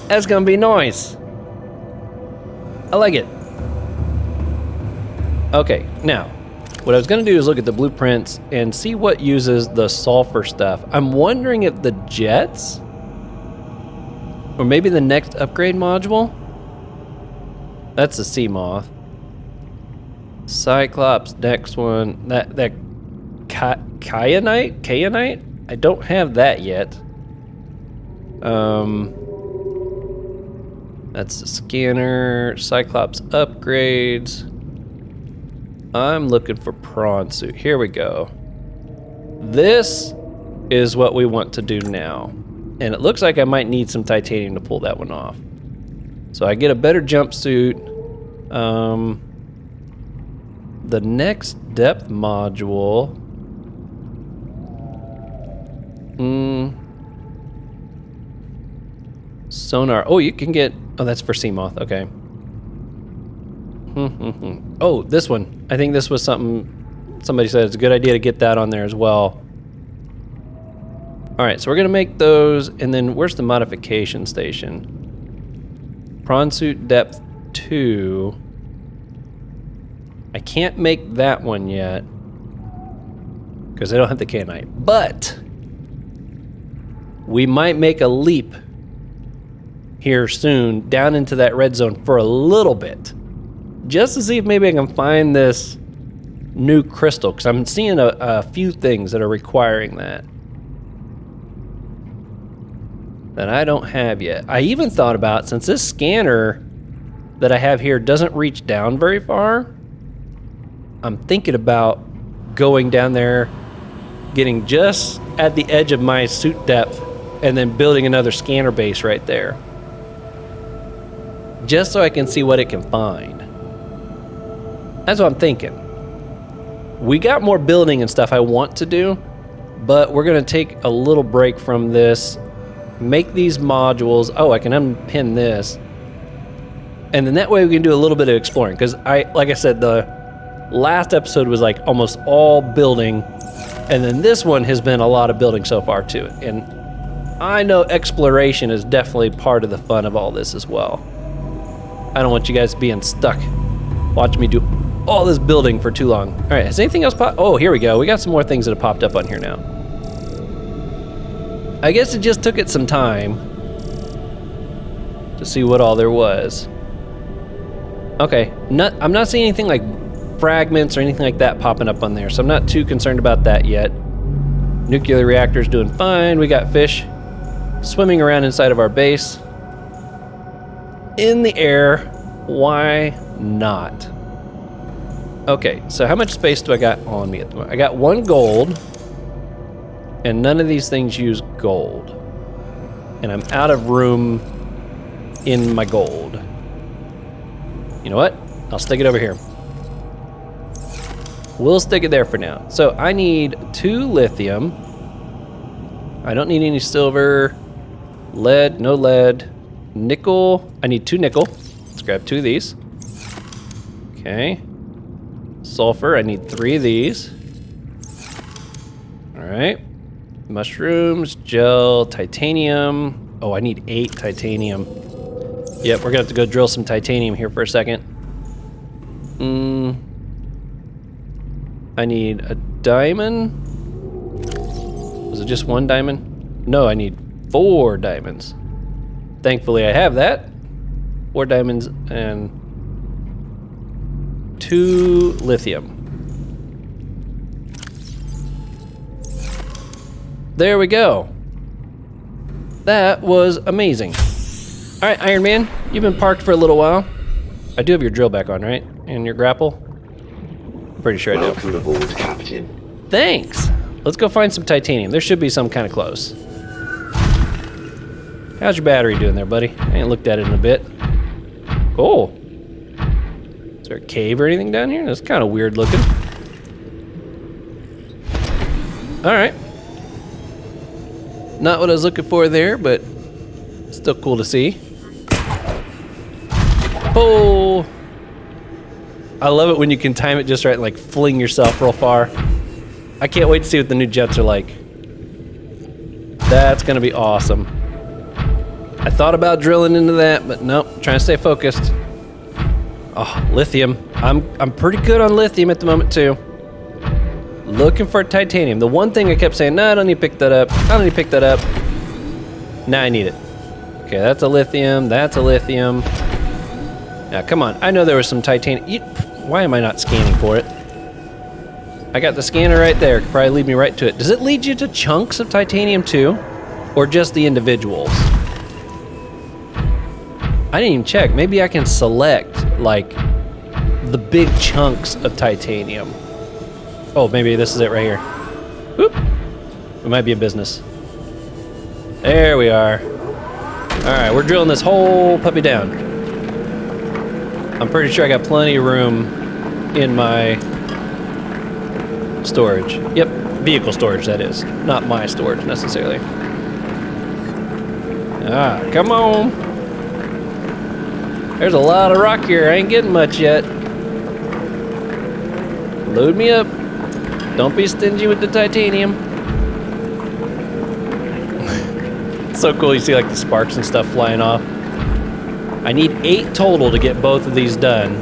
That's gonna be nice. I like it. Okay, now, what I was gonna do is look at the blueprints and see what uses the sulfur stuff. I'm wondering if the jets Or maybe the next upgrade module? That's the sea moth. Cyclops, next one. That Kyanite? I don't have that yet. That's the scanner. Cyclops upgrades. I'm looking for prawn suit. Here we go. This is what we want to do now. And it looks like I might need some titanium to pull that one off. So I get a better jumpsuit. The next depth module. Sonar. Oh, you can get... Oh, that's for sea moth. Okay. Oh, this one. I think this was something... Somebody said it's a good idea to get that on there as well. All right, so we're gonna make those, and then where's the modification station? Prawn suit depth 2. I can't make that one yet because I don't have the Kyanite, but we might make a leap here soon down into that red zone for a little bit, just to see if maybe I can find this new crystal, because I'm seeing a few things that are requiring that I don't have yet. I even thought about, since this scanner that I have here doesn't reach down very far, I'm thinking about going down there, getting just at the edge of my suit depth, and then building another scanner base right there. Just so I can see what it can find. That's what I'm thinking. We got more building and stuff I want to do, but we're gonna take a little break from this, make these modules. Oh, I can unpin this. And then that way we can do a little bit of exploring, because like I said, the last episode was like almost all building, and then this one has been a lot of building so far too. And I know exploration is definitely part of the fun of all this as well. I don't want you guys being stuck watching me do all this building for too long. All right, has anything else popped? Oh, here we go. We got some more things that have popped up on here now. I guess it just took it some time to see what all there was. Okay, I'm not seeing anything like fragments or anything like that popping up on there, so I'm not too concerned about that yet. Nuclear reactor's doing fine. We got fish swimming around inside of our base. In the air, why not? Okay, so how much space do I got on me at the moment? I got 1 gold, and none of these things use gold. And I'm out of room in my gold. You know what? I'll stick it over here. We'll stick it there for now. So I need 2 lithium. I don't need any silver. Lead, no lead. Nickel, I need 2 nickel. Let's grab 2 of these. Okay. Sulfur, I need 3 of these. All right. Mushrooms, gel, titanium. Oh, I need 8 titanium. Yep, we're gonna have to go drill some titanium here for a second. I need a diamond. Was it just 1 diamond? No, I need 4 diamonds. Thankfully, I have that. 4 diamonds and 2 lithium. There we go. That was amazing. All right, Iron Man, you've been parked for a little while. I do have your drill back on, right? And your grapple? I'm pretty sure I do. Welcome aboard, Captain. Thanks. Let's go find some titanium. There should be some kind of close. How's your battery doing there, buddy? I ain't looked at it in a bit. Cool. Is there a cave or anything down here? That's kind of weird looking. All right. Not what I was looking for there, but still cool to see. Oh. I love it when you can time it just right and like fling yourself real far. I can't wait to see what the new jets are like. That's gonna be awesome. I thought about drilling into that, but nope, trying to stay focused. Oh, lithium. I'm pretty good on lithium at the moment too. Looking for titanium. The one thing I kept saying, no, I don't need to pick that up. I don't need to pick that up. Now I need it. Okay, that's a lithium. That's a lithium. Now, come on. I know there was some titanium. Why am I not scanning for it? I got the scanner right there. It could probably lead me right to it. Does it lead you to chunks of titanium too? Or just the individuals? I didn't even check. Maybe I can select, like, the big chunks of titanium. Oh, maybe this is it right here. Whoop. We might be in business. There we are. Alright, we're drilling this whole puppy down. I'm pretty sure I got plenty of room in my storage. Yep, vehicle storage, that is. Not my storage, necessarily. Ah, come on. There's a lot of rock here. I ain't getting much yet. Load me up. Don't be stingy with the titanium. It's so cool. You see like the sparks and stuff flying off. I need 8 total to get both of these done.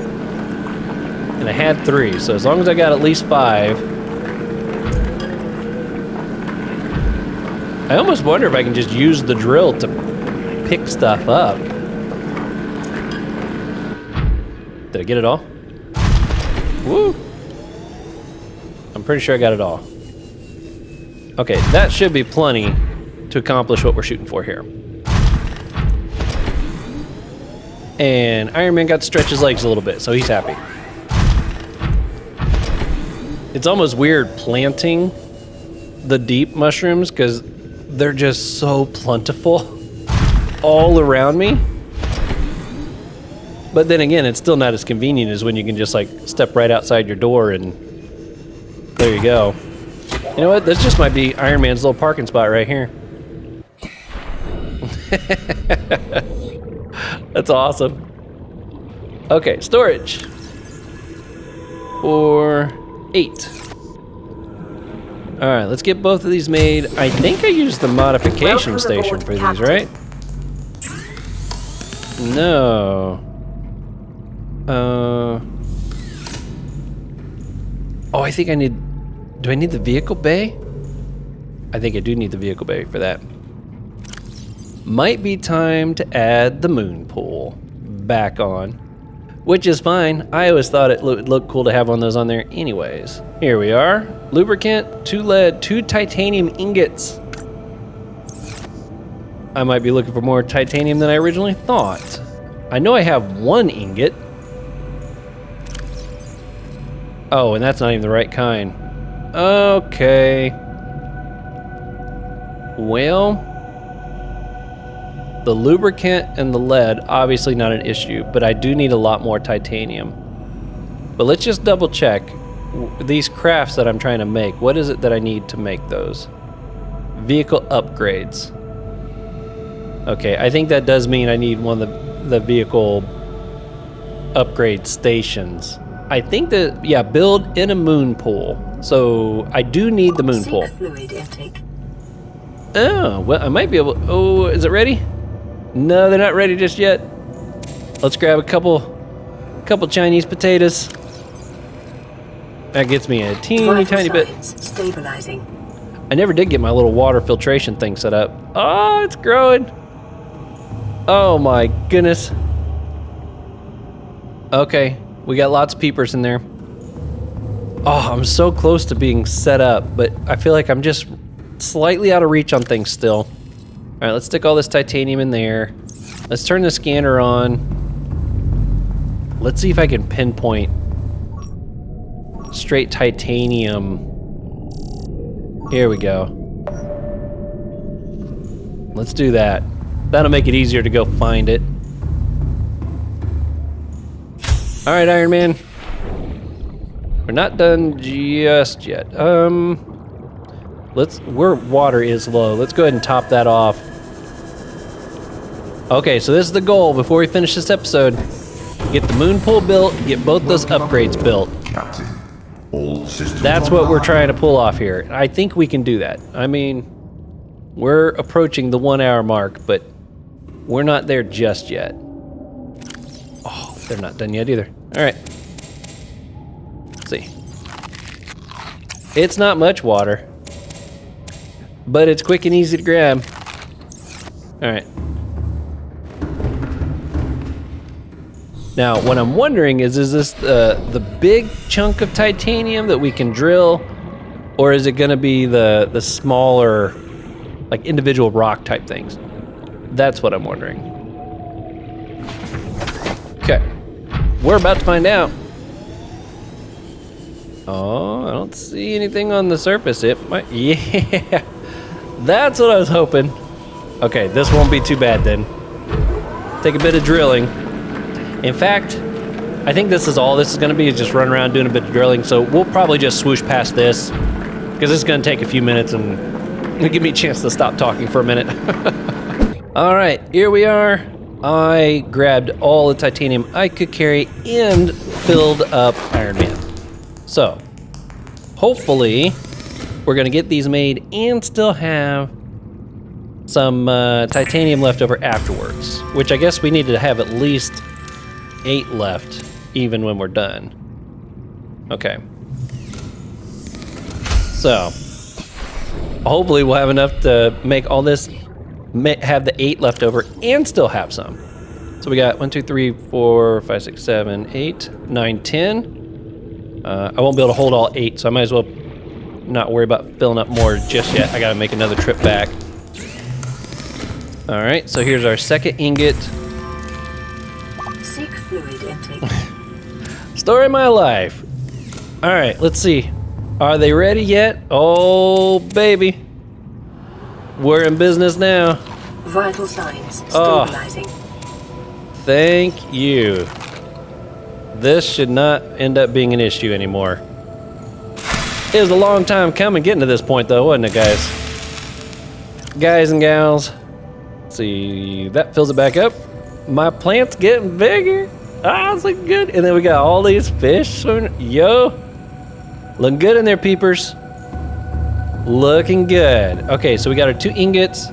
And I had 3, so as long as I got at least 5. I almost wonder if I can just use the drill to pick stuff up. Did I get it all? Woo! I'm pretty sure I got it all. Okay, that should be plenty to accomplish what we're shooting for here. And Iron Man got to stretch his legs a little bit, so he's happy. It's almost weird planting the deep mushrooms because they're just so plentiful all around me. But then again, it's still not as convenient as when you can just like step right outside your door and there you go. You know what? This just might be Iron Man's little parking spot right here. That's awesome. Okay, storage. For 8. All right, let's get both of these made. I think I used the modification station for these, right? No. Oh, I think I need... Do I need the vehicle bay? I think I do need the vehicle bay for that. Might be time to add the moon pool back on. Which is fine. I always thought it would look cool to have one of those on there anyways. Here we are. Lubricant, 2 lead, 2 titanium ingots. I might be looking for more titanium than I originally thought. I know I have 1 ingot. Oh, and that's not even the right kind. Okay. Well, the lubricant and the lead, obviously not an issue, but I do need a lot more titanium. But let's just double check these crafts that I'm trying to make. What is it that I need to make those? Vehicle upgrades. Okay, I think that does mean I need one of the vehicle upgrade stations. I think that, yeah, build in a moon pool. So I do need the moon pool. Fluid intake. Oh, well, I might be able... Oh, is it ready? No, they're not ready just yet. Let's grab a couple Chinese potatoes. That gets me a teeny tiny bit. Stabilizing. I never did get my little water filtration thing set up. Oh, it's growing. Oh my goodness. Okay, we got lots of peepers in there. Oh, I'm so close to being set up, but I feel like I'm just slightly out of reach on things still. All right, let's stick all this titanium in there. Let's turn the scanner on. Let's see if I can pinpoint straight titanium. Here we go. Let's do that. That'll make it easier to go find it. All right, Iron Man. We're not done just yet. Where water is low, let's go ahead and top that off. Okay, so this is the goal before we finish this episode. Get the moon pool built, get both those upgrades built. Captain, all systems That's what we're online. trying to pull off here. I think we can do that. I mean, we're approaching the 1 hour mark, but we're not there just yet. Oh, they're not done yet either. All right. Let's see. It's not much water, but it's quick and easy to grab. All right. Now, what I'm wondering is this the big chunk of titanium that we can drill, or is it gonna be the smaller, like individual rock type things? That's what I'm wondering. Okay, we're about to find out. Oh, I don't see anything on the surface. It might, yeah, that's what I was hoping. Okay, this won't be too bad then. Take a bit of drilling. In fact, I think this is all this is gonna be, is just run around doing a bit of drilling. So we'll probably just swoosh past this, because it's gonna take a few minutes and it'll give me a chance to stop talking for a minute. All right, here we are. I grabbed all the titanium I could carry and filled up Iron Man. So, hopefully, we're gonna get these made and still have some titanium left over afterwards, which I guess we need to have at least 8 left, even when we're done. Okay. So, hopefully we'll have enough to make all this, have the 8 left over and still have some. So we got 1, 2, 3, 4, 5, 6, 7, 8, 9, 10. I won't be able to hold all 8, so I might as well not worry about filling up more just yet. I gotta make another trip back. All right, so here's our second ingot. Seek fluid intake. Story of my life. All right, let's see. Are they ready yet? Oh, baby. We're in business now. Vital signs Oh. stabilizing. Thank you. This should not end up being an issue anymore. It was a long time coming getting to this point though, wasn't it, guys? Guys and gals. Let's see, that fills it back up. My plant's getting bigger. Ah, it's looking good. And then we got all these fish swimming. Yo, looking good in there, peepers. Looking good. Okay, so we got our 2 ingots.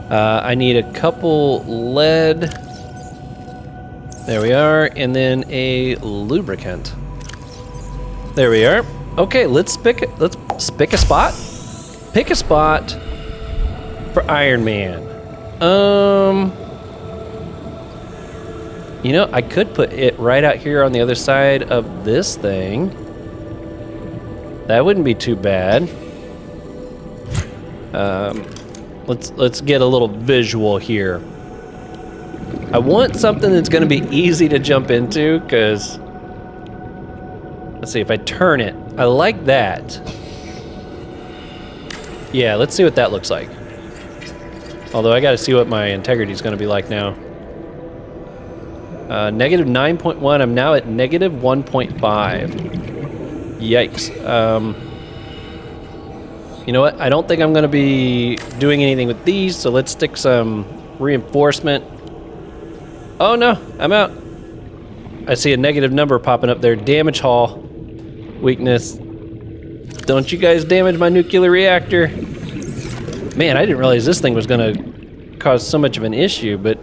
I need a couple lead. There we are, and then a lubricant. There we are. Okay, let's pick a spot. Pick a spot for Iron Man. You know, I could put it right out here on the other side of this thing. That wouldn't be too bad. Let's get a little visual here. I want something that's gonna be easy to jump into, because let's see if I turn it. I like that. Yeah, let's see what that looks like. Although I gotta see what my integrity is gonna be like now. Negative 9.1, I'm now at negative 1.5. Yikes. You know what? I don't think I'm gonna be doing anything with these, so let's stick some reinforcement. Oh no, I'm out. I see a negative number popping up there. Damage haul. Weakness. Don't you guys damage my nuclear reactor. Man, I didn't realize this thing was gonna cause so much of an issue, but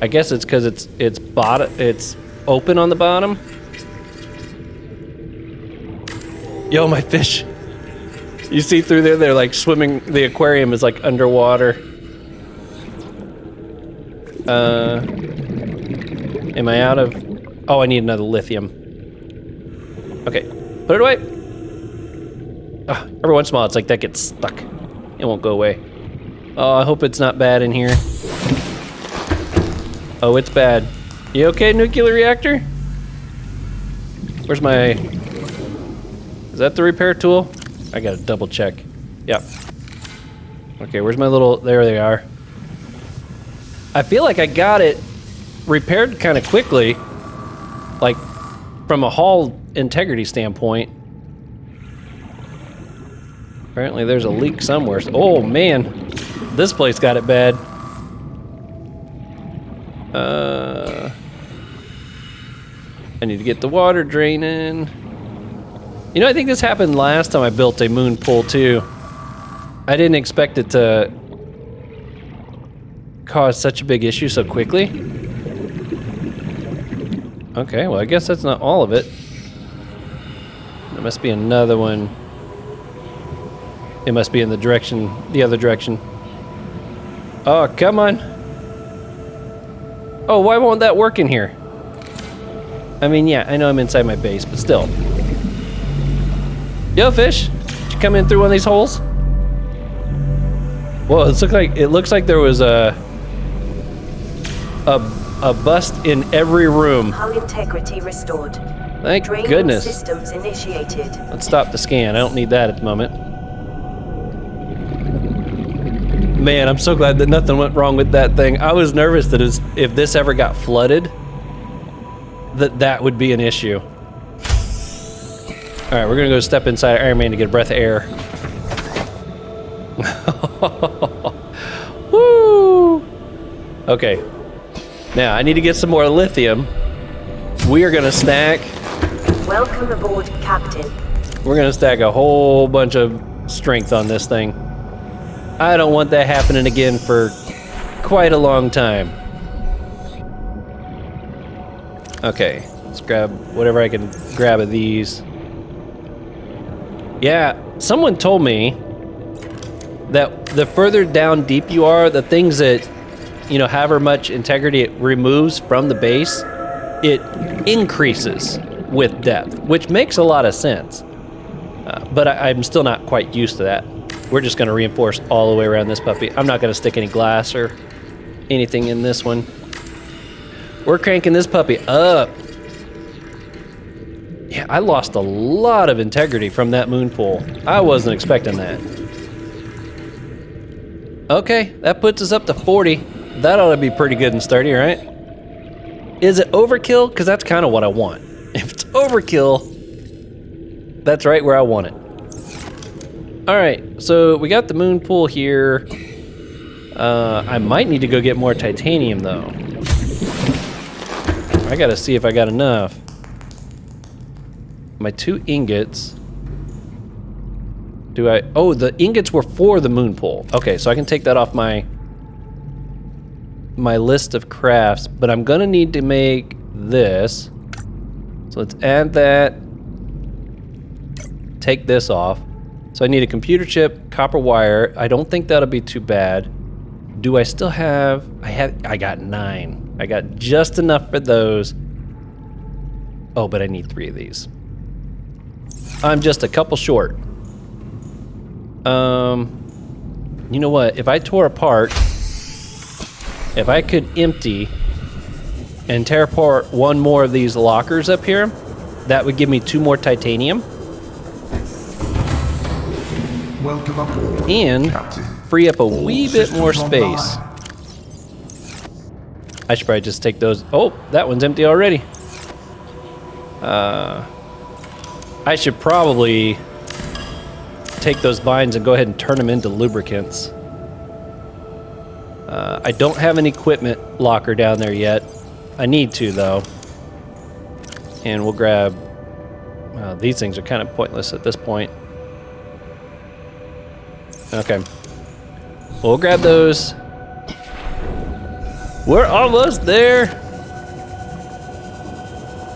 I guess it's because it's open on the bottom. Yo, my fish. You see through there, they're like swimming, the aquarium is like underwater. Am I out of, oh, I need another lithium. Okay, put it away. Every once in a while, it's like that gets stuck. It won't go away. Oh, I hope it's not bad in here. Oh, it's bad. You okay, nuclear reactor? Where's my, is that the repair tool? I gotta double check. Yep. Okay, where's my little, there they are. I feel like I got it repaired kind of quickly, like from a hull integrity standpoint. Apparently there's a leak somewhere. Oh man, this place got it bad. I need to get the water draining. You know, I think this happened last time I built a moon pool too. I didn't expect it to cause such a big issue so quickly. Okay, well I guess that's not all of it. There must be another one. It must be in the direction, the other direction. Oh, come on. Oh, why won't that work in here? I mean, yeah, I know I'm inside my base, but still. Yo, fish, did you come in through one of these holes? Well, it looks like there was a bust in every room. Hull integrity restored. Thank Draining goodness. systems initiated. Let's stop the scan. I don't need that at the moment. Man, I'm so glad that nothing went wrong with that thing. I was nervous that if this ever got flooded, that would be an issue. All right, we're gonna go step inside Iron Man to get a breath of air. Woo! Okay. Now, I need to get some more lithium. We are gonna stack... Welcome aboard, Captain. We're gonna stack a whole bunch of strength on this thing. I don't want that happening again for quite a long time. Okay, let's grab whatever I can grab of these. Yeah, someone told me that the further down deep you are, the things that, you know, however much integrity it removes from the base, it increases with depth, which makes a lot of sense. But I'm still not quite used to that. We're just gonna reinforce all the way around this puppy. I'm not gonna stick any glass or anything in this one. We're cranking this puppy up. Yeah, I lost a lot of integrity from that moon pool. I wasn't expecting that. Okay, that puts us up to 40. That ought to be pretty good and sturdy, right? Is it overkill? Because that's kind of what I want. If it's overkill, that's right where I want it. All right, so we got the moon pool here. I might need to go get more titanium though. I gotta see if I got enough. My 2 ingots. Do I? Oh, the ingots were for the moon pool. Okay, so I can take that off my list of crafts, but I'm gonna need to make this. So let's add that. Take this off. So I need a computer chip, copper wire. I don't think that'll be too bad. Do I still have? I got 9. I got just enough for those. Oh, but I need 3 of these. I'm just a couple short. You know what? If I tore apart, if I could empty and tear apart one more of these lockers up here, that would give me 2 more titanium. Welcome aboard, And Captain. free up a All wee bit more systems space. online. I should probably just take those. Oh, that one's empty already. I should probably take those vines and go ahead and turn them into lubricants. I don't have an equipment locker down there yet. I need to though. And we'll grab, these things are kind of pointless at this point. Okay. We'll grab those. We're almost there.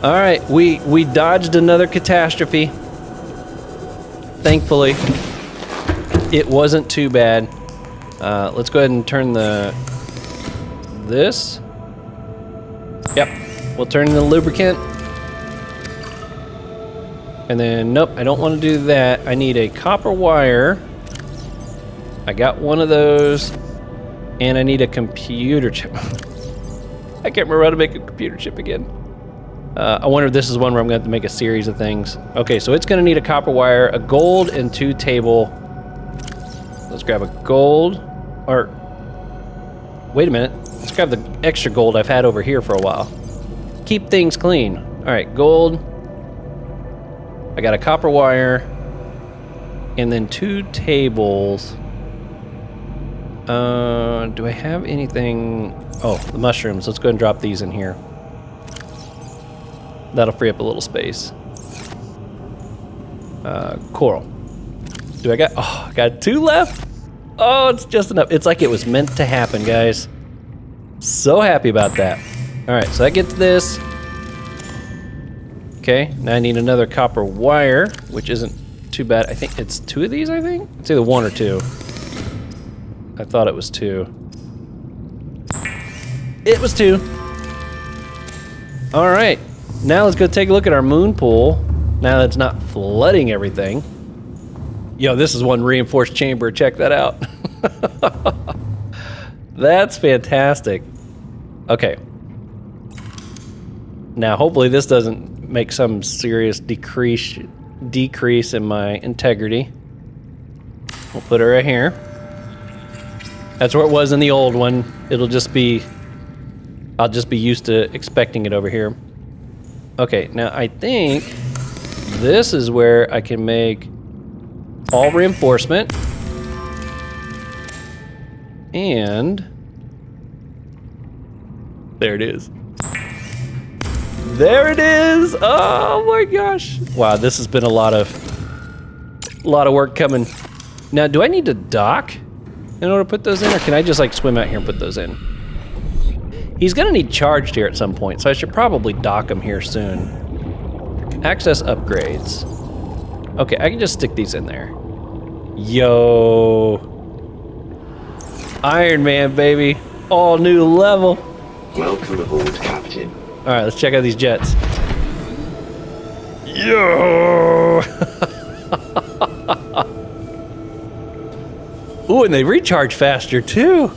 All right, we dodged another catastrophe. Thankfully, it wasn't too bad. Let's go ahead and turn this. Yep, we'll turn the lubricant. And then, nope, I don't want to do that. I need a copper wire. I got one of those. And I need a computer chip. I can't remember how to make a computer chip again. I wonder if this is one where I'm going to have to make a series of things. Okay, so it's going to need a copper wire, a gold, and 2 table. Let's grab a gold. Or, wait a minute. Let's grab the extra gold I've had over here for a while. Keep things clean. All right, gold. I got a copper wire. And then 2 tables. Do I have anything? Oh, the mushrooms. Let's go ahead and drop these in here. That'll free up a little space. Coral. Do I got? Oh, I got 2 left. Oh, it's just enough. It's like it was meant to happen, guys. So happy about that. All right, so that gets this. Okay, now I need another copper wire, which isn't too bad. I think it's 2 of these, I think? It's either 1 or 2. I thought it was 2. It was 2. All right. Now let's go take a look at our moon pool. Now that it's not flooding everything. Yo, this is one reinforced chamber. Check that out. That's fantastic. Okay. Now, hopefully this doesn't make some serious decrease in my integrity. We'll put her right here. That's where it was in the old one. It'll just be... I'll just be used to expecting it over here. Okay, now I think this is where I can make all reinforcement. And there it is. There it is! Oh my gosh. Wow, this has been a lot of work coming. Now, do I need to dock in order to put those in, or can I just like swim out here and put those in? He's gonna need charged here at some point, so I should probably dock him here soon. Access upgrades. Okay, I can just stick these in there. Yo. Iron Man, baby. All new level. Welcome aboard, Captain. All right, let's check out these jets. Yo! Ooh, and they recharge faster too.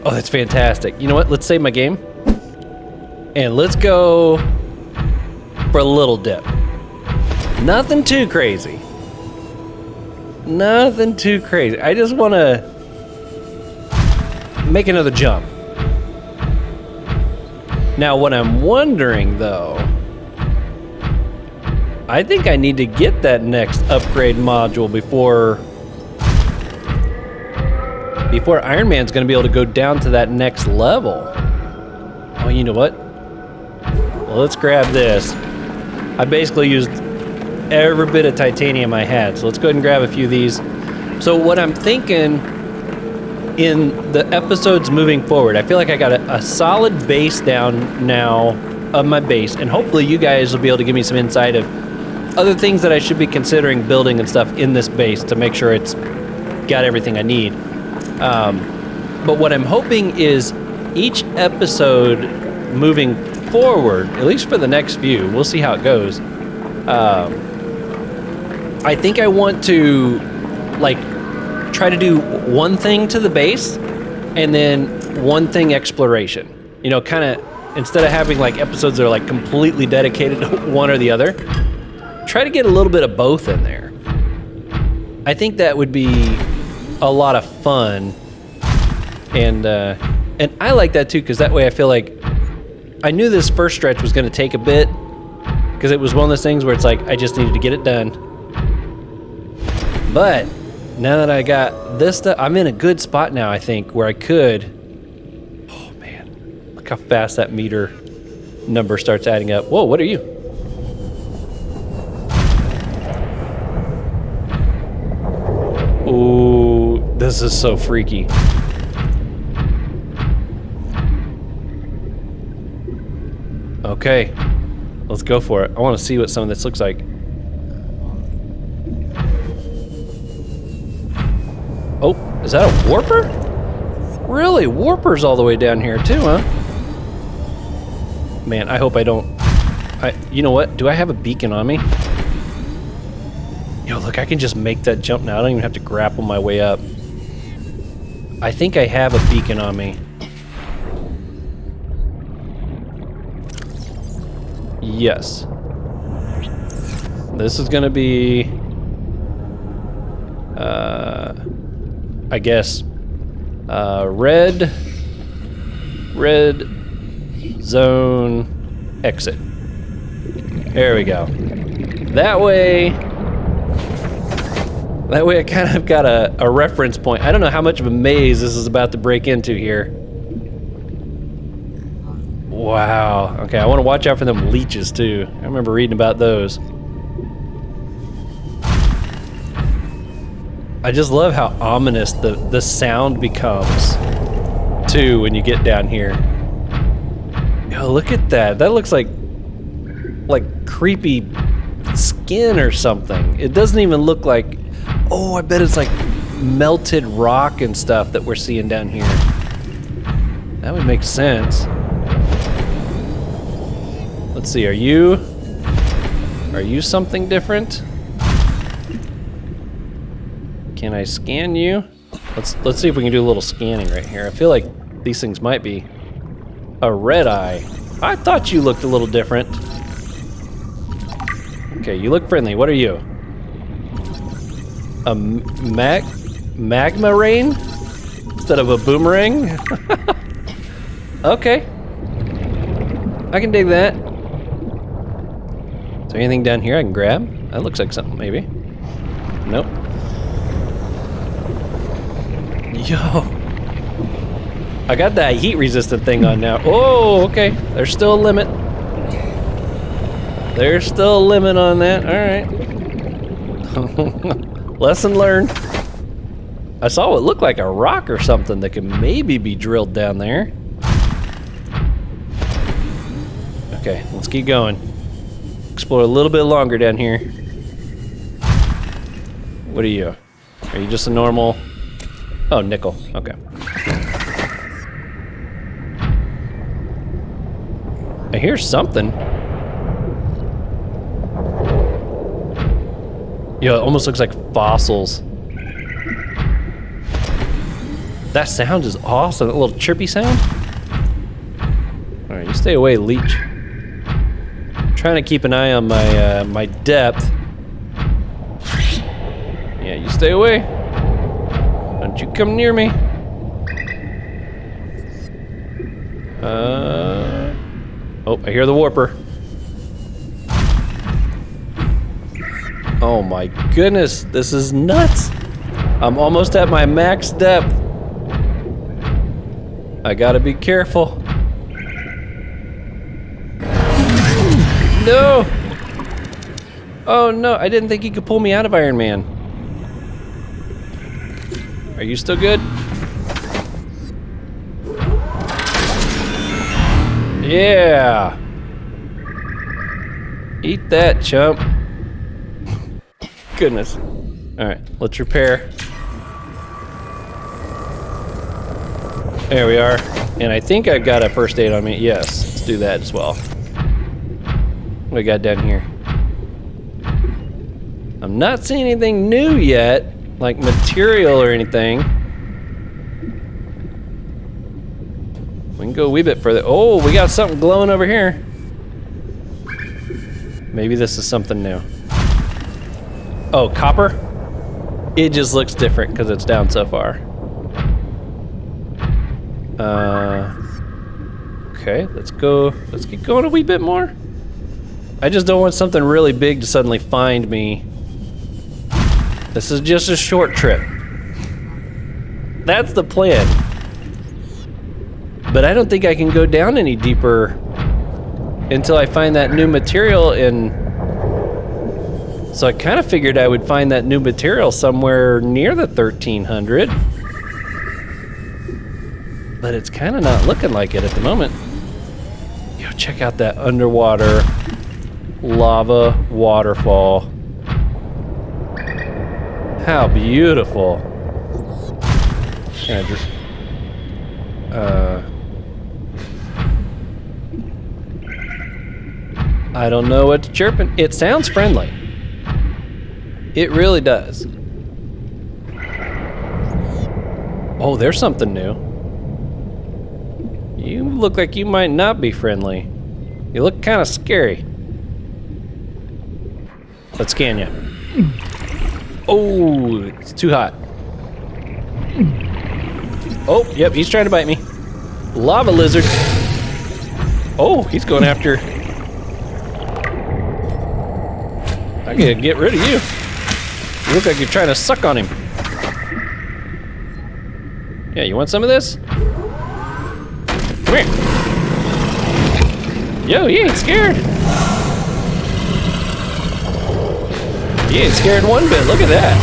Oh, that's fantastic. You know what? Let's save my game. And let's go for a little dip. Nothing too crazy. Nothing too crazy. I just want to make another jump. Now, what I'm wondering, though, I think I need to get that next upgrade module before Iron Man's going to be able to go down to that next level. Oh, you know what? Well, let's grab this. I basically used every bit of titanium I had, so let's go ahead and grab a few of these. So what I'm thinking in the episodes moving forward, I feel like I got a solid base down now of my base, and hopefully you guys will be able to give me some insight of other things that I should be considering building and stuff in this base to make sure it's got everything I need. But what I'm hoping is each episode moving forward, at least for the next few, we'll see how it goes. I think I want to like try to do one thing to the base and then one thing exploration. You know, kind of instead of having like episodes that are like completely dedicated to one or the other, try to get a little bit of both in there. I think that would be a lot of fun, and I like that too, because that way I feel like I knew this first stretch was going to take a bit, because it was one of those things where it's like I just needed to get it done. But now that I got this stuff, I'm in a good spot now, I think, where I could... Oh man, look how fast that meter number starts adding up. Whoa, what are you? Ooh, this is so freaky. Okay, let's go for it. I want to see what some of this looks like. Oh, is that a warper? Really? Warper's all the way down here too, huh? Man, I hope I don't... you know what? Do I have a beacon on me? Yo, look, I can just make that jump now. I don't even have to grapple my way up. I think I have a beacon on me. Yes. This is gonna be... I guess... red zone exit. There we go. That way I kind of got a reference point. I don't know how much of a maze this is about to break into here. Wow. Okay, I want to watch out for them leeches too. I remember reading about those. I just love how ominous the sound becomes too when you get down here. Yo, look at that. That looks like creepy skin or something. It doesn't even look like... Oh, I bet it's like melted rock and stuff that we're seeing down here. That would make sense. Let's see, are you something different? Can I scan you? Let's see if we can do a little scanning right here. I feel like these things might be a red eye. I thought you looked a little different. Okay, you look friendly. What are you? A magma rain instead of a boomerang? Okay, I can dig that. Is there anything down here I can grab? That looks like something, maybe. Nope. Yo, I got that heat resistant thing on now. Oh, okay. There's still a limit. There's still a limit on that. All right. Lesson learned. I saw what looked like a rock or something that could maybe be drilled down there. Okay, let's keep going. Explore a little bit longer down here. What are you? Are you just a normal? Oh, nickel. Okay. I hear something. Yo, it almost looks like fossils. That sound is awesome. That little chirpy sound. All right, you stay away, leech. Trying to keep an eye on my my depth. Yeah, you stay away. Don't you come near me. Oh, I hear the warper. Oh my goodness, this is nuts. I'm almost at my max depth. I gotta be careful. No! Oh no, I didn't think he could pull me out of Iron Man. Are you still good? Yeah! Eat that, chump. Goodness. Alright, let's repair. There we are. And I think I've got a first aid on me. Yes, let's do that as well. What we got down here? I'm not seeing anything new yet, like material or anything. We can go a wee bit further. Oh, we got something glowing over here. Maybe this is something new. Oh, copper? It just looks different because it's down so far. Okay, let's go. Let's keep going a wee bit more. I just don't want something really big to suddenly find me. This is just a short trip. That's the plan. But I don't think I can go down any deeper until I find that new material in. So I kind of figured I would find that new material somewhere near the 1300. But it's kind of not looking like it at the moment. Yo, check out that underwater lava waterfall. How beautiful. I don't know what to chirping. It sounds friendly. It really does. Oh, there's something new. You look like you might not be friendly. You look kind of scary. Let's scan you. Oh, it's too hot. Oh, yep, he's trying to bite me. Lava lizard. Oh, he's going after. I gotta get rid of you. You look like you're trying to suck on him. Yeah, you want some of this? Come here. Yo, he ain't scared. He ain't scared one bit. Look at that.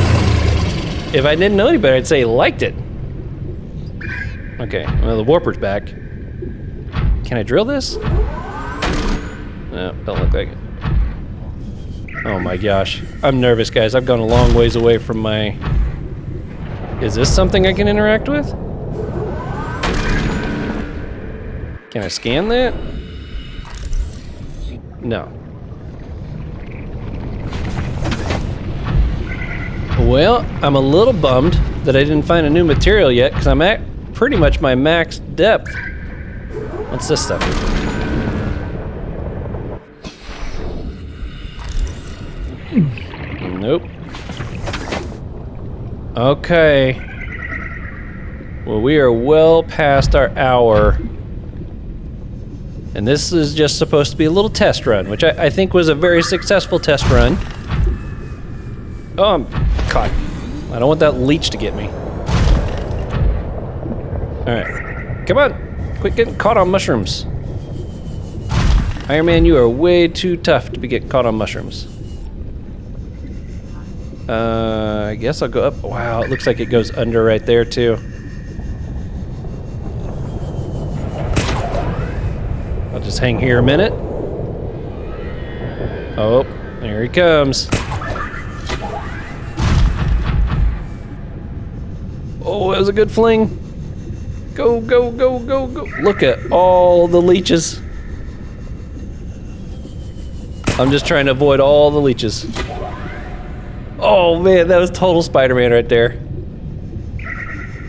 If I didn't know any better, I'd say he liked it. Okay, well, the warper's back. Can I drill this? No, don't look like it. Oh my gosh. I'm nervous, guys. I've gone a long ways away from my... Is this something I can interact with? Can I scan that? No. Well, I'm a little bummed that I didn't find a new material yet because I'm at pretty much my max depth. What's this stuff? Nope. Okay. Well, we are well past our hour. And this is just supposed to be a little test run, which I think was a very successful test run. Oh, I'm caught. I don't want that leech to get me. Alright. Come on. Quit getting caught on mushrooms. Iron Man, you are way too tough to be getting caught on mushrooms. I guess I'll go up. Wow, it looks like it goes under right there, too. I'll just hang here a minute. Oh, there he comes. Oh, that was a good fling. Go, go, go, go, go. Look at all the leeches. I'm just trying to avoid all the leeches. Oh man, that was total Spider-Man right there.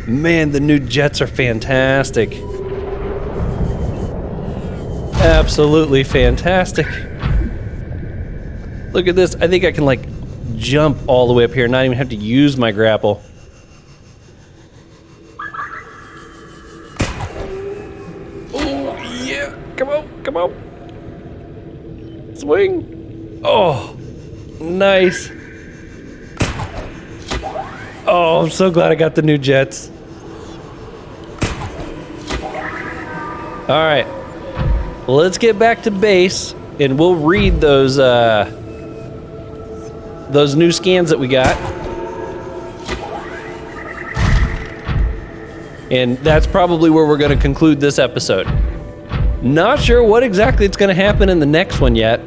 Man, the new jets are fantastic. Absolutely fantastic. Look at this. I think I can like jump all the way up here and not even have to use my grapple. Oh yeah, come on, come on. Swing. Oh, nice. Oh, I'm so glad I got the new jets. All right, let's get back to base and we'll read those new scans that we got. And that's probably where we're going to conclude this episode. Not sure what exactly is going to happen in the next one yet.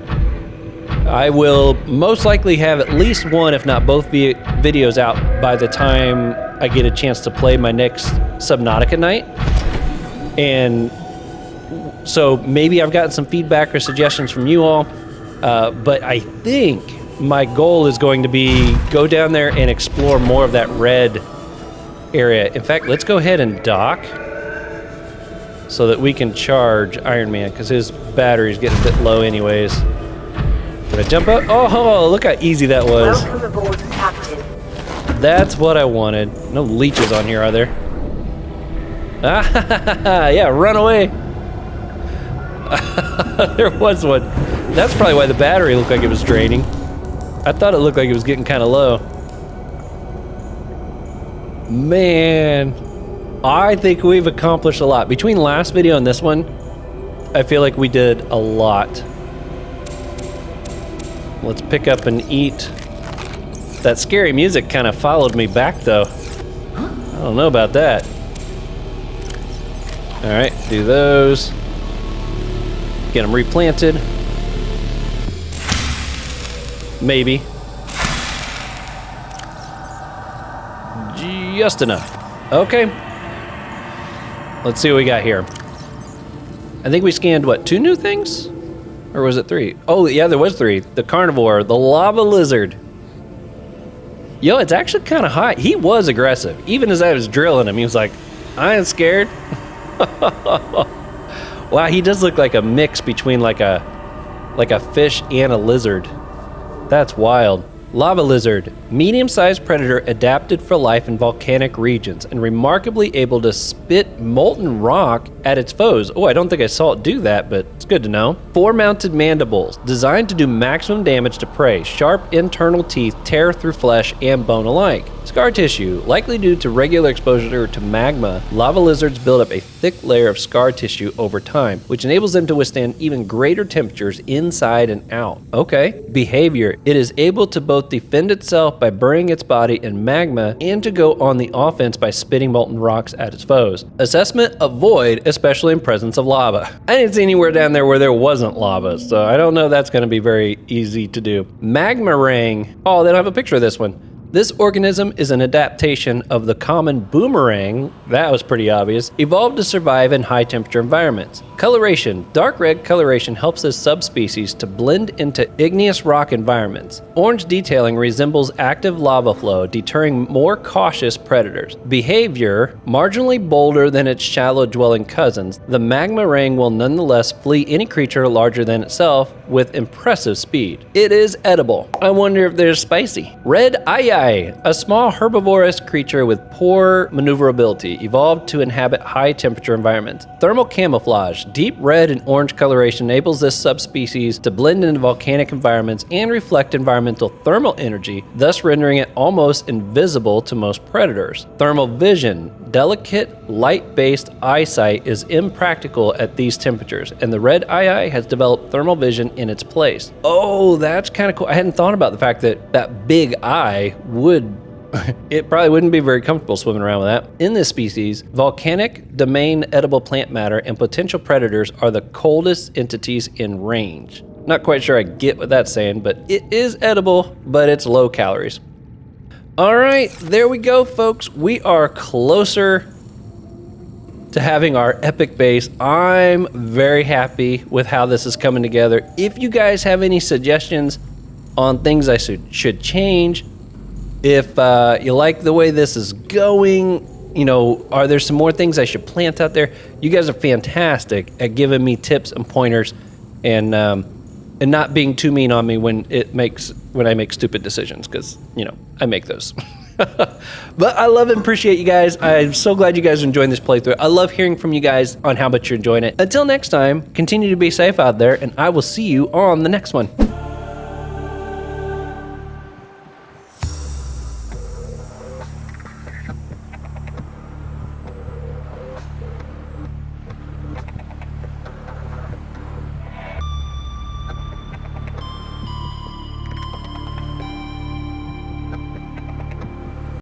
I will most likely have at least one, if not both videos out by the time I get a chance to play my next Subnautica night. And so maybe I've gotten some feedback or suggestions from you all, but I think my goal is going to be go down there and explore more of that red area. In fact, let's go ahead and dock so that we can charge Iron Man because his battery's getting a bit low anyways. Did I jump up? Oh, look how easy that was. Welcome aboard, Captain. That's what I wanted. No leeches on here, are there? Ah, yeah, run away. There was one. That's probably why the battery looked like it was draining. I thought it looked like it was getting kind of low. Man, I think we've accomplished a lot. Between last video and this one, I feel like we did a lot. Let's pick up and eat. That scary music kind of followed me back though. I don't know about that. All right, do those. Get them replanted. Maybe. Just enough. Okay. Let's see what we got here. I think we scanned, what, 2 new things? Or was it 3? Oh, yeah, there was 3. The carnivore, the lava lizard. Yo, it's actually kind of hot. He was aggressive. Even as I was drilling him, he was like, I ain't scared. Wow, he does look like a mix between like a fish and a lizard. That's wild. Lava lizard, medium-sized predator adapted for life in volcanic regions and remarkably able to spit molten rock at its foes. Oh, I don't think I saw it do that, but it's good to know. 4 mounted mandibles, designed to do maximum damage to prey. Sharp internal teeth tear through flesh and bone alike. Scar tissue, likely due to regular exposure to magma, lava lizards build up a thick layer of scar tissue over time, which enables them to withstand even greater temperatures inside and out. Okay. Behavior, it is able to both defend itself by burying its body in magma and to go on the offense by spitting molten rocks at its foes. Assessment, avoid, especially in presence of lava. I didn't see anywhere down there where there wasn't lava, so I don't know if that's going to be very easy to do. Magma ring. Oh, they don't have a picture of this one. This organism is an adaptation of the common boomerang, that was pretty obvious, evolved to survive in high temperature environments. Coloration. Dark red coloration helps this subspecies to blend into igneous rock environments. Orange detailing resembles active lava flow, deterring more cautious predators. Behavior. Marginally bolder than its shallow-dwelling cousins, the magma ring will nonetheless flee any creature larger than itself with impressive speed. It is edible. I wonder if they're spicy. Red Eye, a small herbivorous creature with poor maneuverability, evolved to inhabit high-temperature environments. Thermal camouflage. Deep red and orange coloration enables this subspecies to blend into volcanic environments and reflect environmental thermal energy, thus rendering it almost invisible to most predators. Thermal vision. Delicate, light-based eyesight is impractical at these temperatures, and the red eye has developed thermal vision in its place. Oh, that's kind of cool. I hadn't thought about the fact that that big eye would it probably wouldn't be very comfortable swimming around with that. In this species, volcanic, domain edible plant matter and potential predators are the coldest entities in range. Not quite sure I get what that's saying, but it is edible, but it's low calories. All right, there we go, folks. We are closer to having our epic base. I'm very happy with how this is coming together. If you guys have any suggestions on things I should change, if you like the way this is going, you know, are there some more things I should plant out there? You guys are fantastic at giving me tips and pointers, and not being too mean on me when I make stupid decisions, because, you know, I make those. But I love and appreciate you guys. I'm so glad you guys are enjoying this playthrough. I love hearing from you guys on how much you're enjoying it. Until next time, continue to be safe out there, and I will see you on the next one.